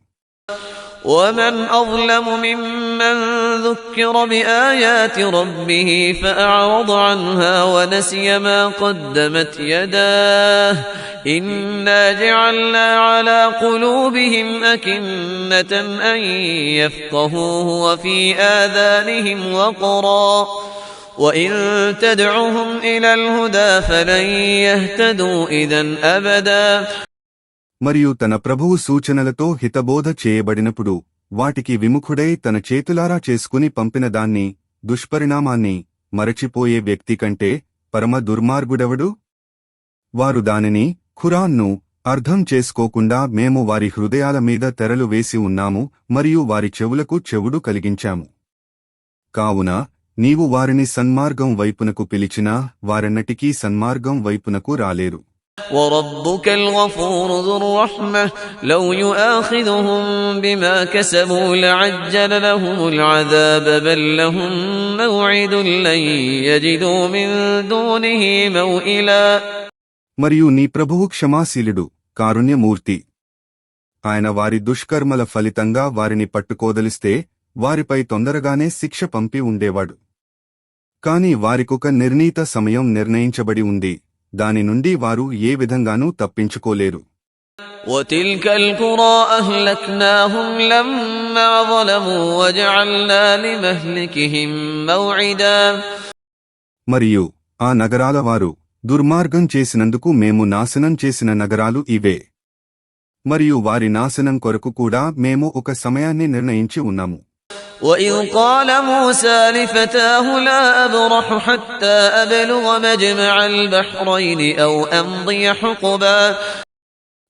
وَمَنْ أَظْلَمُ مِمَّنْ ذكر بآيات ربه فأعرض عنها ونسي ما قدمت يداه إنا جعلنا على قلوبهم أكنة أن يفقهوه وفي آذانهم وقرا وإن تدعهم إلى الهدى فلن يهتدوا إذا أبدا. మరియు తన ప్రభువు సూచనలతో హితబోధ చేయబడినప్పుడు వాటికి విముఖుడై తన చేతులారా చేసుకుని పంపిన దాన్ని దుష్పరిణామాన్ని మరచిపోయే వ్యక్తి కంటే పరమ దుర్మార్గుడెవడు? వారు దానిని ఖురాన్ను అర్థం చేసుకోకుండా మేము వారి హృదయాల మీద తెరలు వేసి ఉన్నాము మరియు వారి చెవులకు చెవుడు కలిగించాము. కావున నీవు వారిని సన్మార్గం వైపునకు పిలిచినా వారెన్నటికీ సన్మార్గం వైపునకు రాలేరు. وربك الغفور ذو الرحمة لو يؤاخذهم بما كسبوا لعجل لهم العذاب بل لهم موعد لن يجدوا من دونه موئلا. మరియు నీ ప్రభువు క్షమాశీలుడు, కారుణ్యమూర్తి. ఆయన వారి దుష్కర్మల ఫలితంగా వారిని పట్టుకోదలిస్తే వారిపై తొందరగానే శిక్ష పంపి ఉండేవాడు. కాని వారికొక నిర్ణీత సమయం నిర్ణయించబడి ఉంది, దాని నుండి వారు ఏ విధంగానూ తప్పించుకోలేరు. وَتِلْكَ الْقُرَى أَهْلَكْنَاهُمْ لَمَّا ظَلَمُوا وَجَعَلْنَا لِمَهْلِكِهِمْ مَوْعِدًا. మరియు ఆ నగరాల వారు దుర్మార్గం చేసినందుకు మేము నాశనం చేసిన నగరాలు ఇవే. మరియు వారి నాశనం కొరకు కూడా మేము ఒక సమయాన్ని నిర్ణయించి ఉన్నాము. وَإِذْ قَالَ مُوسَى لِفَتَاهُ لَا أَبْرَحُ حَتَّى أَبْلُغَ مَجْمَعَ الْبَحْرَيْنِ أَوْ أَمْضِيَ حُقُبًا.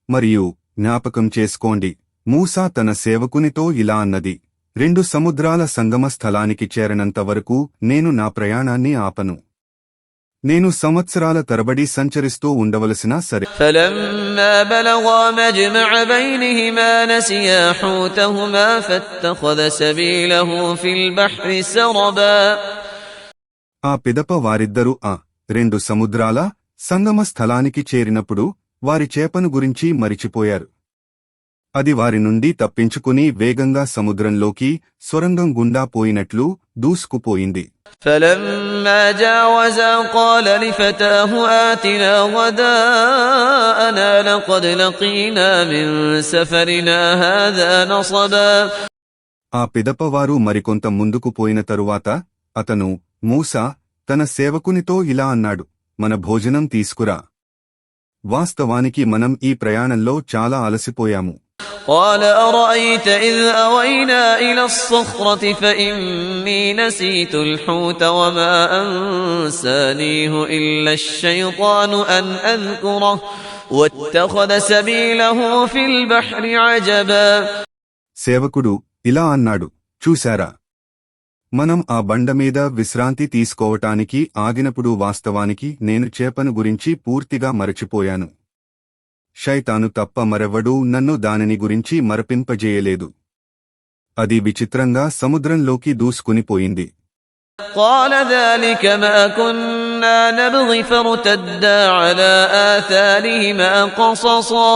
మరియు జ్ఞాపకం చేసుకోండి, మూసా తన సేవకునితో ఇలా అన్నది, 2 సముద్రాల సంగమ స్థలానికి చేరనంత వరకు నేను నా ప్రయాణాన్ని ఆపను. నేను సంవత్సరాల తరబడి సంచరిస్తూ ఉండవలసినా సరే. فَلَمَّا بَلَغَا مَجْمَعَ بَيْنِهِمَا نَسِيَا حُوتَهُمَا فَاتَّخَذَ سَبِيلَهُ فِي الْبَحْرِ سَرَبًا. ఆ పిదప వారిద్దరూ ఆ 2 సముద్రాల సంగమ స్థలానికి చేరినప్పుడు వారి చేపను గురించి మరిచిపోయారు. అది వారి నుండి తప్పించుకుని వేగంగా సముద్రంలోకి సొరంగం గుండా పోయినట్లు దూసుకుపోయింది. فَلَمَّا جَاوَزَا قَالَ لِفَتَاهُ آتِنَا غَدَاءَنَا لَقَدْ لَقِينَا مِنْ سَفَرِنَا هَذَا نَصَبًا. ఆ పిదప వారు మరికొంత ముందుకు పోయిన తరువాత అతను మూసా తన సేవకునితో ఇలా అన్నాడు, మన భోజనం తీసుకురా. వాస్తవానికి మనం ఈ ప్రయాణంలో చాలా అలసిపోయాము. قال أرأيت إذ أوينا إلى الصخرة فإني نسيت الحوت وما أنسانيه إلا الشيطان أن أذكره واتخذ سبيله في البحر عجبا. సేవకుడు ఇలా అన్నాడు, చూశారా, మనం ఆ బండ మీద విశ్రాంతి తీసుకోవటానికి ఆగినప్పుడు వాస్తవానికి నేను చేపను గురించి పూర్తిగా మరచిపోయాను. శైతాను తప్ప మరెవ్వడూ నన్ను దానిని గురించి మరపింపజేయలేదు. అది విచిత్రంగా సముద్రంలోకి దూసుకునిపోయింది. قال ذلك ما كنا نبغي فارتدا على آثارهما قصصا.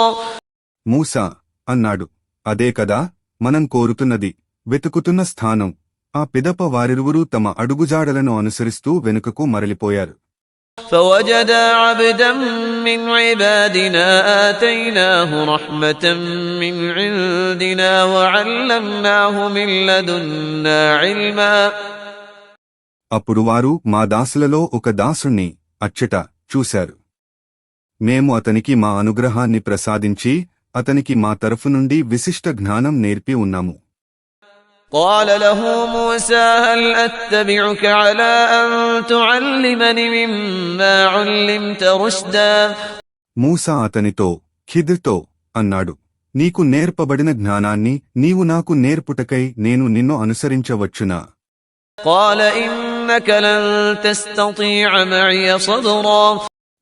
మూసా అన్నాడు, అదే కదా మనం కోరుతున్నది, వెతుకుతున్న స్థానం. ఆ పిదప వారిరువురూ తమ అడుగుజాడలను అనుసరిస్తూ వెనుకకు మరలిపోయారు. فوجدا عبدا من عبادنا آتيناه رحمة من عندنا وعلمناه من لدنا علما. అప్పుడు వారు మా దాసులలో ఒక దాసుణ్ణి అచ్చట చూశారు. మేము అతనికి మా అనుగ్రహాన్ని ప్రసాదించి అతనికి మా తరఫు నుండి విశిష్ట జ్ఞానం నేర్పి ఉన్నాము. قال له موسى هل أتبعك على أن تعلمني مما علمت رشدا. మూసా అతనితో ఖిద్ర్తో అన్నాడు, నీకు నేర్పబడిన జ్ఞానాన్ని నీవు నాకు నేర్పుటకై నేను నిన్ను అనుసరించవచ్చునా? قال إنك لن تستطيع معي صبرا.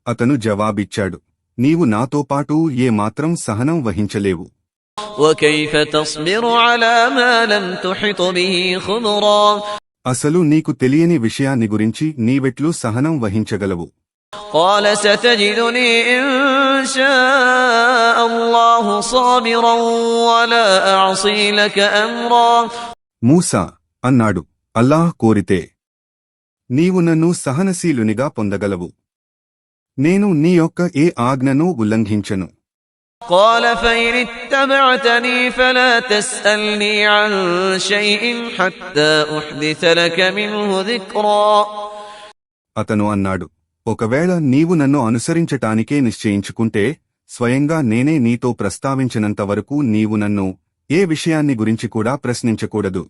అతను జవాబిచ్చాడు, నీవు నాతో పాటు ఏ మాత్రం సహనం వహించలేవు. وكيف تصبر على ما لم تحط به خبرا. అసలు నీకు తెలియని విషయాన్ని గురించి నీవెట్లు సహనం వహించగలవు? قال ستجدني إن شاء الله صابرا ولا أعصي لك أمرا. మూసా అన్నాడు, అల్లాహ్ కోరితే నీవు నన్ను సహనశీలునిగా పొందగలవు. నేను నీ యొక్క ఏ ఆజ్ఞను ఉల్లంఘించను. قال فإن اتبعتني فلا تسألني عن شيء حتى أحدث لك منه ذكرا. అతను అన్నాడు, ఒకవేళ నీవు నన్ను అనుసరించటానికే నిశ్చయించుకుంటే స్వయంగా నేనే నీతో ప్రస్తావించినంత వరకు నీవు నన్ను ఏ విషయాన్ని గురించి కూడా ప్రశ్నించకూడదు.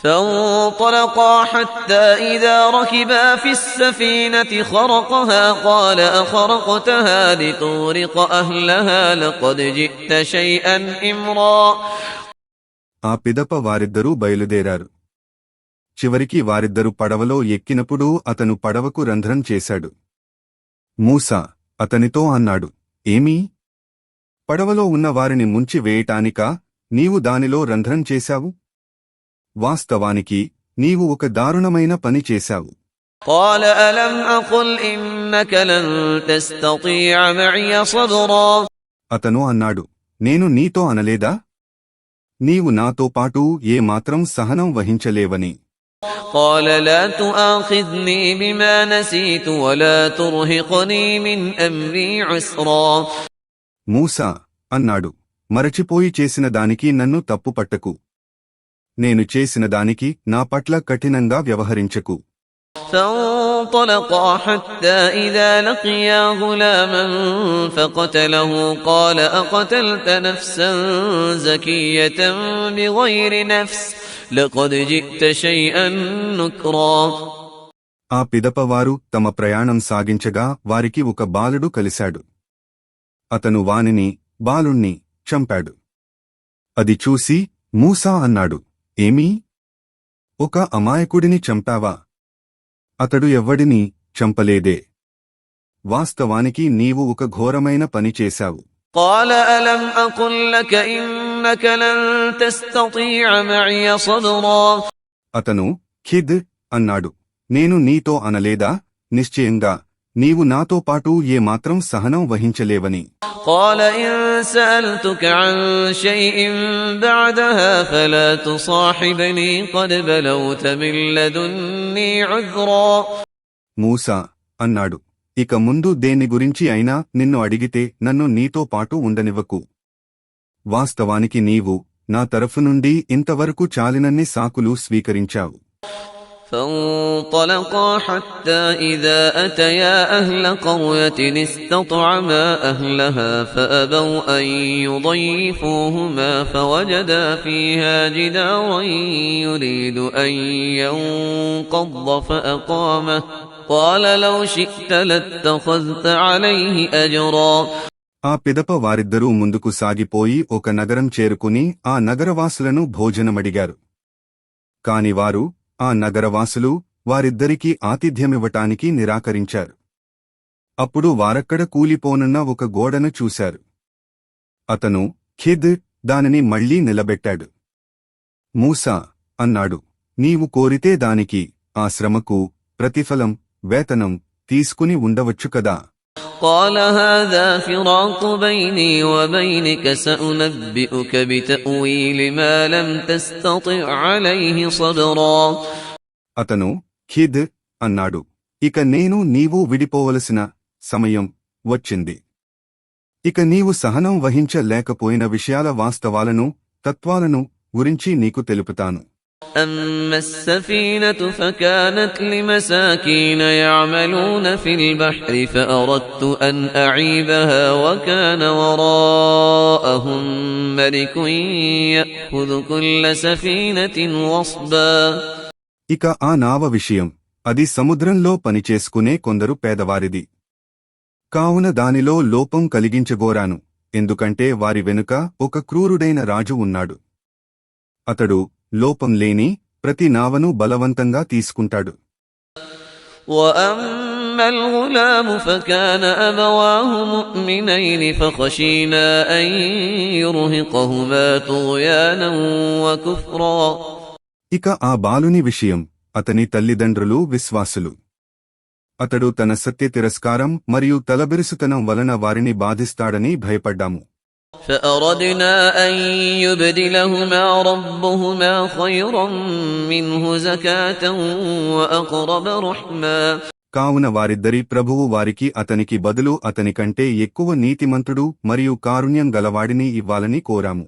فانطلقا حتى إذا ركبا في السفينة خرقها قال أخرقتها لتغرق أهلها لقد جئت شيئا إمرا. ఆ పిదప వారిద్దరూ బయలుదేరారు. చివరికి వారిద్దరు పడవలో ఎక్కినప్పుడు అతను పడవకు రంధ్రం చేశాడు. మూసా అతనితో అన్నాడు, ఏమీ? పడవలో ఉన్న వారిని ముంచి వేయటానికా నీవు దానిలో రంధ్రం చేశావు? వాస్తవానికి నీవు ఒక దారుణమైన పని చేశావు. قال ألم أقل إنك لن تستطيع معي صبرا. అతను అన్నాడు, నేను నీతో అనలేదా నీవు నాతో పాటు ఏ మాత్రం సహనం వహించలేవని. قال لا تؤاخذني بما نسيت ولا ترهقني من أمري عسرا. మూసా అన్నాడు, మరచిపోయి చేసిన దానికి నన్ను తప్పుపట్టకు. నేను చేసిన దానికి నా పట్ల కఠినంగా వ్యవహరించకు. فانطلقا حتى إذا لقيا غلاما فقتله قال أقتلت نفسا زكية بغير نفس لقد جئت شيئا نكرا. ఆ పిదపవారు తమ ప్రయాణం సాగించగా వారికి ఒక బాలుడు కలిశాడు. అతను వానిని బాలుణ్ణి చంపాడు. అది చూసి మూసా అన్నాడు, ఏమీ? ఒక అమాయకుడిని చంపావా? అతడు ఎవ్వడిని చంపలేదే. వాస్తవానికి నీవు ఒక ఘోరమైన పని చేశావు. قال ألم أقل لك إنك لن تستطيع معي صبرا. అతను ఖిద్ అన్నాడు, నేను నీతో అనలేదా నిశ్చయంగా నీవు నాతో పాటు ఏ మాత్రం సహనం వహించలేవని. قال إن سألتك عن شيء بعدها فلا تصاحبني قد بلوت من لدني عذرا. మూసా అన్నాడు, ఇక ముందు దేని గురించి అయినా నిన్ను అడిగితే నన్ను నీతో పాటు ఉండనివ్వకు. వాస్తవానికి నీవు నా తరఫు నుండి ఇంతవరకు చాలినన్ని సాకులు స్వీకరించావు. فانطلقا حتى إذا أتيا أهل قرية استطعما أهلها فأبوا أن يضيفوهما فوجدا فيها جدارا يريد أن ينقض فأقامه قال لو شئت لاتخذت عليه أجرا. ఆ పిదప వారిద్దరూ ముందుకు సాగిపోయి ఒక నగరం చేరుకుని ఆ నగరవాసులను భోజనమడిగారు. కాని వారు ఆ నగరవాసులు వారిద్దరికీ ఆతిథ్యమివ్వటానికి నిరాకరించారు. అప్పుడు వారక్కడ కూలిపోనున్న ఒక గోడను చూశారు. అతను ఖిద్ దానిని మళ్లీ నిలబెట్టాడు. మూసా అన్నాడు, నీవు కోరితే దానికి ఆ శ్రమకు ప్రతిఫలం వేతనం తీసుకుని ఉండవచ్చు కదా. قال هذا فراق بيني وبينك سأنبئك بتأويل ما لم تستطع عليه صبرا. అతను ఖిద్ అన్నాడు, ఇక నేను నీవు విడిపోవలసిన సమయం వచ్చింది. ఇక నీవు సహనం వహించలేకపోయిన విషయాల వాస్తవాలను తత్వాలను గురించి నీకు తెలుపుతాను. أما السفينة فكانت لمساكين يعملون في البحر فأردت أن أعيبها وكان وراءهم ملك يأخذ كل سفينة غصبا. ఇక ఆ నావ విషయం, అది సముద్రంలో పనిచేసుకునే కొందరు పేదవారిది. కావున దానిలో లోపం కలిగించగోరాను, ఎందుకంటే వారి వెనుక ఒక క్రూరుడైన రాజు ఉన్నాడు. అతడు లోపం లేని ప్రతి నావను బలవంతంగా తీసుకుంటాడు. وأما الغلام فكان أبواه مؤمنين فخشينا أن يرهقهما طغيانا وكفرا. ఇక ఆ బాలుని విషయం, అతని తల్లిదండ్రులు విశ్వాసులు. అతడు తన సత్య తిరస్కారం మరియు తలబిరుసుతనం వలన వారిని బాధిస్తాడని భయపడ్డాము. فأردنا أن يبدلهما ربهما خيرا منه زكاة وأقرب رحما. కావున వారిద్దరి ప్రభువు వారికి అతనికి బదులు అతనికంటే ఎక్కువ నీతిమంతుడు మరియు కారుణ్యం గలవాడిని ఇవ్వాలని కోరాము.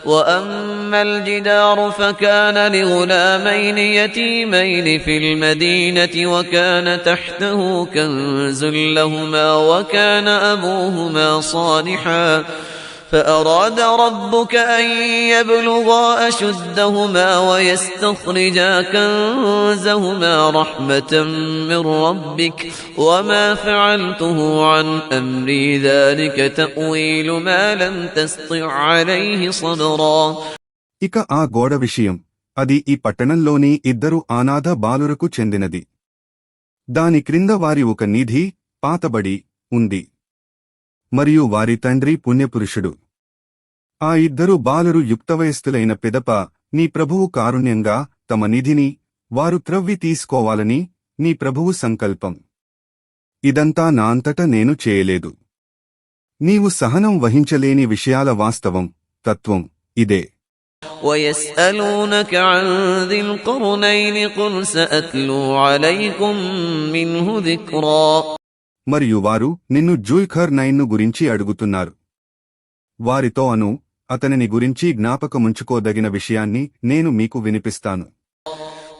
وأما الجدار فكان لغلامين يتيمين في المدينة وكان تحته كنز لهما وكان أبوهما صالحا فأراد ربك أن يبلغا أشدهما ويستخرجا كنزهما رحمة من ربك وما فعلته عن أمري ذلك تأويل ما لم تسطع عليه صبرا. ఇక ఆ గోడ విషయం, అది ఈ పట్టణంలోని ఇద్దరు అనాథ బాలురకు చెందినది. దాని క్రింద వారి ఒక నిధి పాతబడి ఉంది మరియు వారి తండ్రి పుణ్యపురుషుడు. ఆ ఇద్దరు బాలురు యుక్తవయస్థులైన పిదప నీ ప్రభువు కారుణ్యంగా తమ నిధిని వారు త్రవ్వి తీసుకోవాలని నీ ప్రభువు సంకల్పం. ఇదంతా నా అంతట నేను చేయలేదు. నీవు సహనం వహించలేని విషయాల వాస్తవం తత్వం ఇదే. ويسألونك عن ذي القرنين قل سأتلو عليكم منه ذكرا. మరియు వారు నిన్ను జుల్ఖర్ నైన్ను గురించి అడుగుతున్నారు. వారితో అను, అతనిని గురించి జ్ఞాపకముంచుకోదగిన విషయాన్ని నేను మీకు వినిపిస్తాను.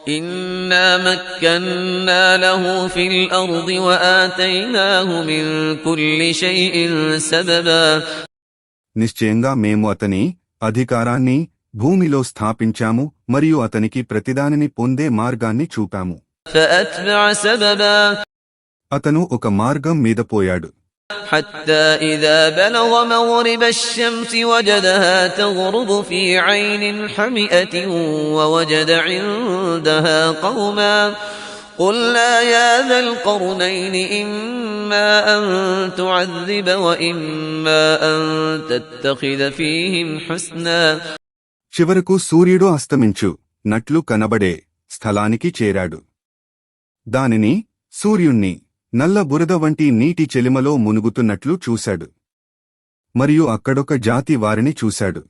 إنا مكنا له في الأرض وآتيناه من كل شيء سببا. నిశ్చయంగా మేము అతని అధికారాన్ని భూమిలో స్థాపించాము మరియు అతనికి ప్రతిదానిని పొందే మార్గాన్ని చూపాము. فأتبع سببا. అతను ఒక మార్గం మీద పోయాడు. حتى إذا بلغ مغرب الشمس وجدها تغرب في عين حمئة ووجد عندها قوما قلنا يا ذا القرنين إما أن تعذب وإما أن تتخذ فيهم حسنا. చివరకు సూర్యుడు అస్తమించు నట్లు కనబడే స్థలానికి చేరాడు. దానిని సూర్యుణ్ణి నల్ల బురద వంటి నీటి చెలిమలో మునుగుతున్నట్లు చూశాడు మరియు అక్కడొక జాతి వారిని చూశాడు.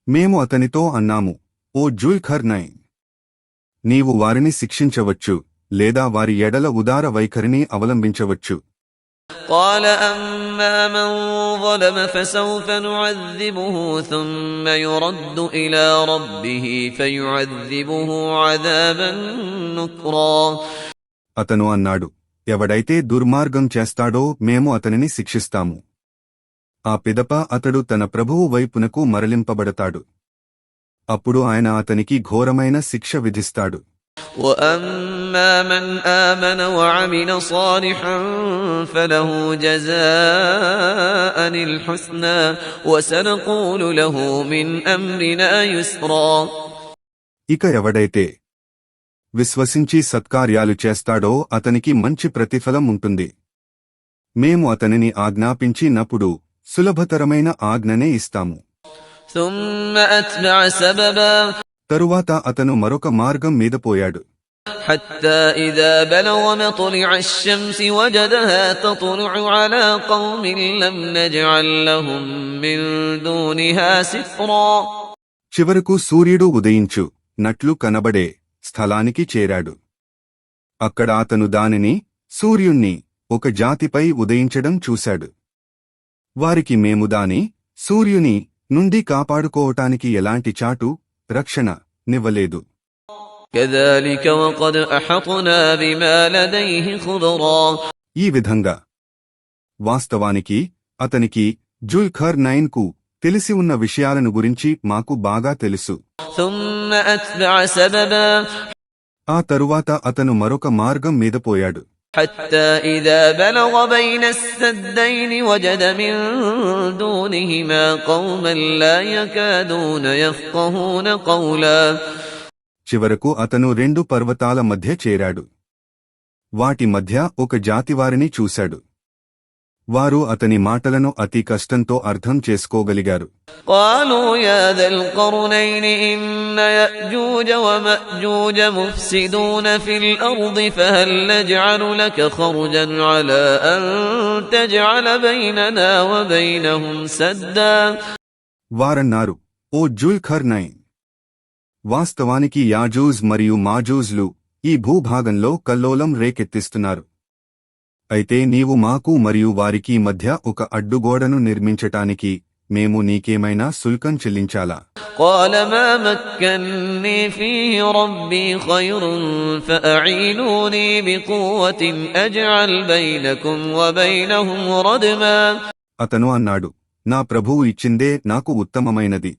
మేము అతనితో అన్నాము, ఓ జుల్ఖర్ నైన్, నీవు వారిని శిక్షించవచ్చు లేదా వారి ఎడల ఉదార వైఖరిని అవలంబించవచ్చు. قال أما من ظلم فسوف نعذبه ثم يرد إلى ربه فيعذبه عذابا نكرا. అతను అన్నాడు, ఎవడైతే దుర్మార్గం చేస్తాడో మేము అతనిని శిక్షిస్తాము. ఆ పిదప అతడు తన ప్రభువు వైపునకు మరలింపబడతాడు. అప్పుడు ఆయన అతనికి ఘోరమైన శిక్ష విధిస్తాడు. وَأَمَّا مَنْ آمَنَ وَعَمِلَ صَالِحًا فَلَهُ جَزَاءً الْحُسْنَى وَسَنَقُولُ لَهُ مِنْ أَمْرِنَا يُسْرًا. ఇక ఎవడైతే విశ్వసించి సత్కార్యాలు చేస్తాడో అతనికి మంచి ప్రతిఫలం ఉంటుంది. మేము అతనిని ఆజ్ఞాపించినప్పుడు సులభతరమైన ఆజ్ఞనే ఇస్తాము. ثُمَّ أَتْبَعَ سَبَبًا. తరువాత అతను మరొక మార్గం మీద పోయాడు. حتى إذا بلغ مطلع الشمس وجدها تطلع على قوم لم نجعل لهم من دونها سترا. చివరకు సూర్యుడు ఉదయించు నట్లు కనబడే స్థలానికి చేరాడు. అక్కడ అతను దానిని సూర్యుణ్ణి ఒక జాతిపై ఉదయించడం చూశాడు. వారికి మేము దాని సూర్యుని నుండి కాపాడుకోవటానికి ఎలాంటి చాటు రక్షణ నివ్వలేదు. كذلك وقد أحطنا بما لديه خبرا. ఈ విధంగా వాస్తవానికి అతనికి జుల్ఖర్ నైన్ కు తెలిసి ఉన్న విషయాలను గురించి మాకు బాగా తెలుసు. ثم أتبع سببا. ఆ తరువాత అతను మరొక మార్గం మీద పోయాడు. حتى إذا بلغ بين السدين وجد من دونهما قوما لا يكادون يفقهون قولا. చివరకు అతను రెండు పర్వతాల మధ్య చేరాడు. వాటి మధ్య ఒక జాతివారిని చూశాడు. వారు అతని మాటలను అతి కష్టంతో అర్థం చేసుకోగలిగారు. قالوا يا ذا القرنين إن يأجوج ومأجوج مفسدون في الأرض فهل نجعل لك خرجا على أن تجعل بيننا وبينهم سدا. వారన్నారు, ఓ జుల్ఖర్నైన్, వాస్తవానికి యాజూజ్ మరియు మాజూజ్లు ఈ భూభాగంలో కల్లోలం రేకెత్తిస్తున్నారు. అయితే నీవు మాకు మరియు వారికి మధ్య ఒక అడ్డుగోడను నిర్మించటానికి మేము నీకేమైనా శుల్కం చెల్లించాలా? قال ما مكنني فيه ربي خير فأعينوني بقوة أجعل بينكم وبينهم ردما. అతను అన్నాడు, నా ప్రభువు ఇచ్చిందే నాకు ఉత్తమమైనది.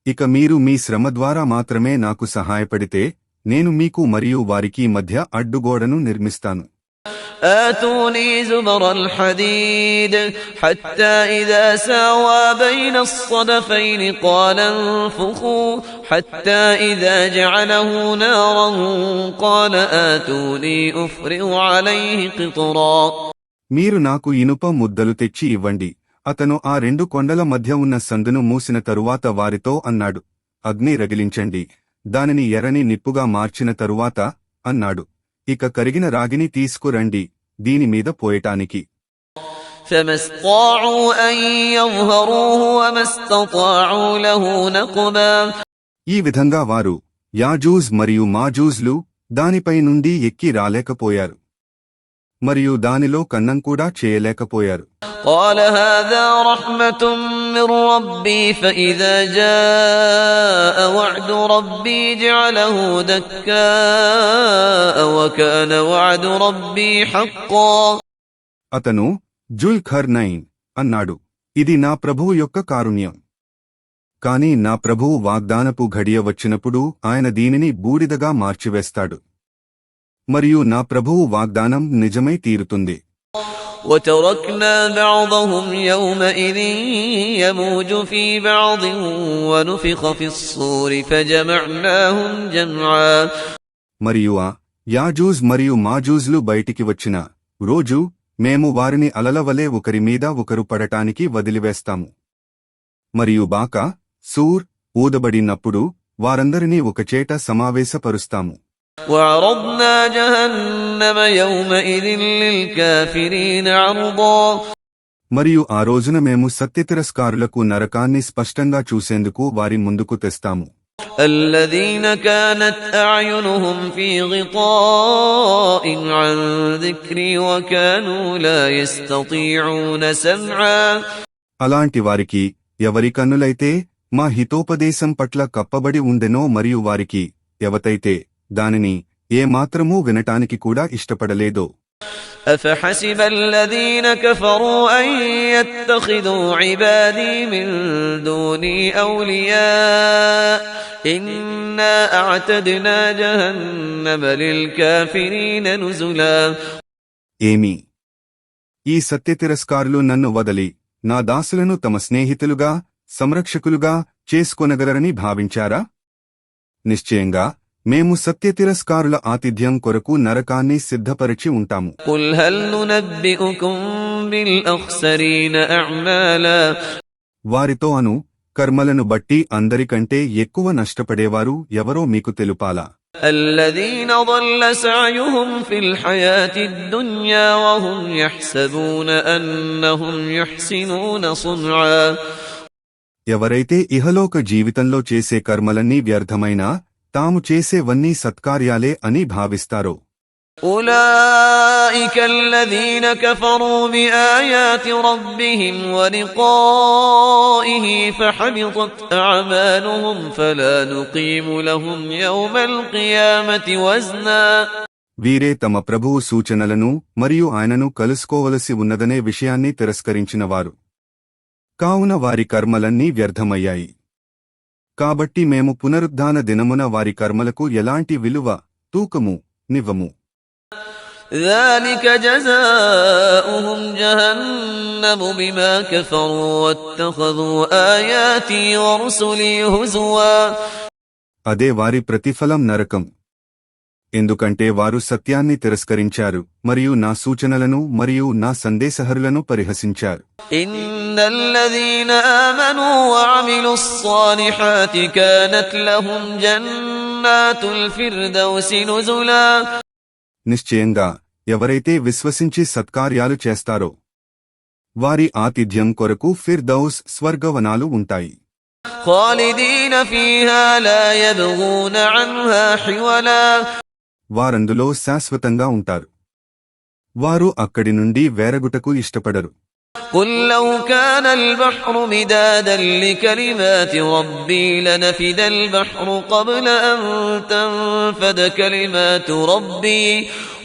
ఇక మీరు మీ శ్రమ ద్వారా మాత్రమే నాకు సహాయపడితే నేను మీకు మరియు వారికి మధ్య అడ్డుగోడను నిర్మిస్తాను. آتوني زبر الحديد حتى إذا ساوى بين الصدفين قال انفخوا حتى إذا جعله نارا قال آتوني أفرغ عليه قطرا. మీరు నాకు ఇనుప ముద్దలు తెచ్చి ఇవ్వండి. అతను ఆ రెండు కొండల మధ్య ఉన్న సందును మూసిన తరువాత వారితో అన్నాడు, అగ్ని రగిలించండి. దానిని ఎర్రని నిప్పుగా మార్చిన తరువాత అన్నాడు, ఇక కరిగిన రాగిని తీసుకురండి దీనిమీద పోయటానికి. فما استطاعوا أن يظهروه وما استطاعوا له نقبا. ఈ విధంగా వారు యాజూజ్ మరియు మాజూజ్లు దానిపై నుండి ఎక్కి రాలేకపోయారు మరియు దానిలో కన్నం కూడా చేయలేకపోయారు. قال هذا رحمة من ربي فإذا جاء وعد ربي جعله دكاء وكان وعد ربي حقا. అతను జుల్ఖర్నైన్ అన్నాడు, ఇది నా ప్రభువు యొక్క కారుణ్యం. కాని నా ప్రభువు వాగ్దానపు ఘడియ వచ్చినప్పుడు ఆయన దీనిని బూడిదగా మార్చివేస్తాడు మరియు నా ప్రభువు వాగ్దానం నిజమై తీరుతుంది. وتركنا بعضهم يومئذ يموج في بعض ونفخ في الصور فجمعناهم جمعا. మరియు యాజూజ్ మరియు మాజూజ్లు బయటికి వచ్చిన రోజు మేము వారిని అలలవలే ఒకరి మీద ఒకరు పడటానికి వదిలివేస్తాము. మరియు బాకా సూర్ ఊదబడినప్పుడు వారందరినీ ఒకచేట సమావేశపరుస్తాము. وعرضنا جهنم يومئذ للكافرين عرضا. మరియు ఆ రోజున మేము సత్యతిరస్కారులకు నరకాన్ని స్పష్టంగా చూసేందుకు వారి ముందుకు తెస్తాము. الذين كانت أعينهم في غطاء عن ذكري وكانوا لا يستطيعون سمعا. అలాంటి వారికి ఎవరి కన్నులైతే మా హితోపదేశం పట్ల కప్పబడి ఉండెనో మరియు వారికి ఎవతైతే దానిని ఏమాత్రమూ వినటానికి కూడా ఇష్టపడలేదో. أفحسب الذين كفروا أن يتخذوا عبادي من دوني أولياء إنا أعتدنا جهنم للكافرين نزلا. ఏమి, ఈ సత్యతిరస్కారులు నన్ను వదలి నా దాసులను తమ స్నేహితులుగా సంరక్షకులుగా చేసుకొనగలరని భావించారా? నిశ్చయంగా మేము సత్యతిరస్కారుల ఆతిథ్యం కొరకు నరకాన్ని సిద్ధపరిచి ఉంటాము. قل هل ننبئكم بالأخسرين أعمالا. వారితో అను, కర్మలను బట్టి అందరికంటే ఎక్కువ నష్టపడేవారు ఎవరో మీకు తెలుపాలా? الذين ضل سعيهم في الحياة الدنيا وهم يحسبون أنهم يحسنون صنعا. ఎవరైతే ఇహలోక జీవితంలో చేసే కర్మలన్నీ వ్యర్థమైనా తాము చేసేవన్నీ సత్కార్యాలే అని భావిస్తారో. أولئك الذين كفروا بآيات ربهم ولقائه فحبطت أعمالهم فلا نقيم لهم يوم القيامة وزنا. వీరే తమ ప్రభువు సూచనలను మరియు ఆయనను కలుసుకోవలసి ఉన్నదనే విషయాన్ని తిరస్కరించినవారు. కావున వారి కర్మలన్నీ వ్యర్థమయ్యాయి. కాబట్టి మేము పునరుద్ధాన దినమున వారి కర్మలకు ఎలాంటి విలువ, తూకము నివ్వము. ذلك جزاؤهم جهنم بما كفروا واتخذوا آياتي ورسلي هزوا. అదే వారి ప్రతిఫలం నరకం. ఎందుకంటే వారు సత్యాన్ని తిరస్కరించారు మరియు నా సూచనలను మరియు నా సందేశహరులను పరిహసించారు. إن الذين آمنوا وعملوا الصالحات كانت لهم جنات الفردوس نزلا. నిశ్చయంగా ఎవరైతే విశ్వసించి సత్కార్యాలు చేస్తారో వారి ఆతిథ్యం కొరకు ఫిర్దౌస్ స్వర్గవనాలు ఉంటాయి. خالدين فيها لا يبغون عنها حولا. వారందులో శాశ్వతంగా ఉంటారు. వారు అక్కడి నుండి వేరగుటకు ఇష్టపడరు. قل لو كان البحر مدادا لكلمات ربي لنفد البحر قبل أن تنفد كلمات ربي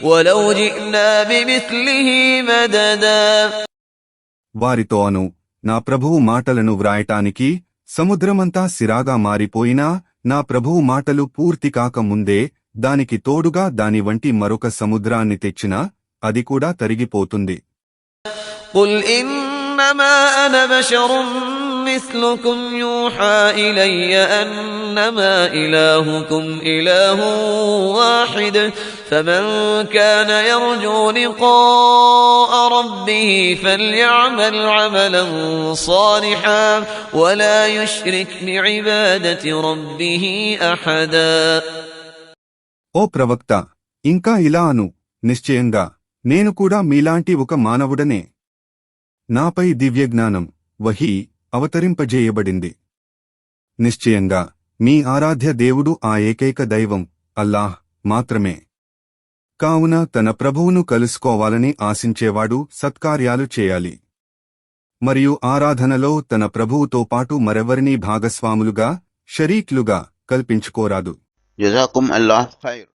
ولو جئنا بمثله مددا. వారితో అను, నా ప్రభువు మాటలను వ్రాయటానికి సముద్రమంతా సిరాగా మారిపోయినా నా ప్రభువు మాటలు పూర్తి కాకముందే దానికి తోడుగా దాని వంటి మరొక సముద్రాన్ని తెచ్చినా అది కూడా తరిగిపోతుంది. قل إنما أنا بشر مثلكم يوحى إلي أنما إلهكم إله واحد فمن كان يرجو لقاء ربه فليعمل عملا صالحا ولا يشرك بعبادة ربه أحدا. ఓ ప్రవక్త, ఇంకా ఇలా అను, నిశ్చయంగా నేను కూడా మీలాంటి ఒక మానవుడనే. నాపై దివ్యజ్ఞానం వహీ అవతరింపజేయబడింది. నిశ్చయంగా మీ ఆరాధ్య దేవుడు ఆ ఏకైక దైవం అల్లాహ్ మాత్రమే. కావున తన ప్రభువును కలుసుకోవాలని ఆశించేవాడు సత్కార్యాలు చేయాలి మరియు ఆరాధనలో తన ప్రభువుతో పాటు మరెవరినీ భాగస్వాములుగా షరీక్లుగా కల్పించుకోరాదు. జజాకుం అల్లాహ్ ఖైర్.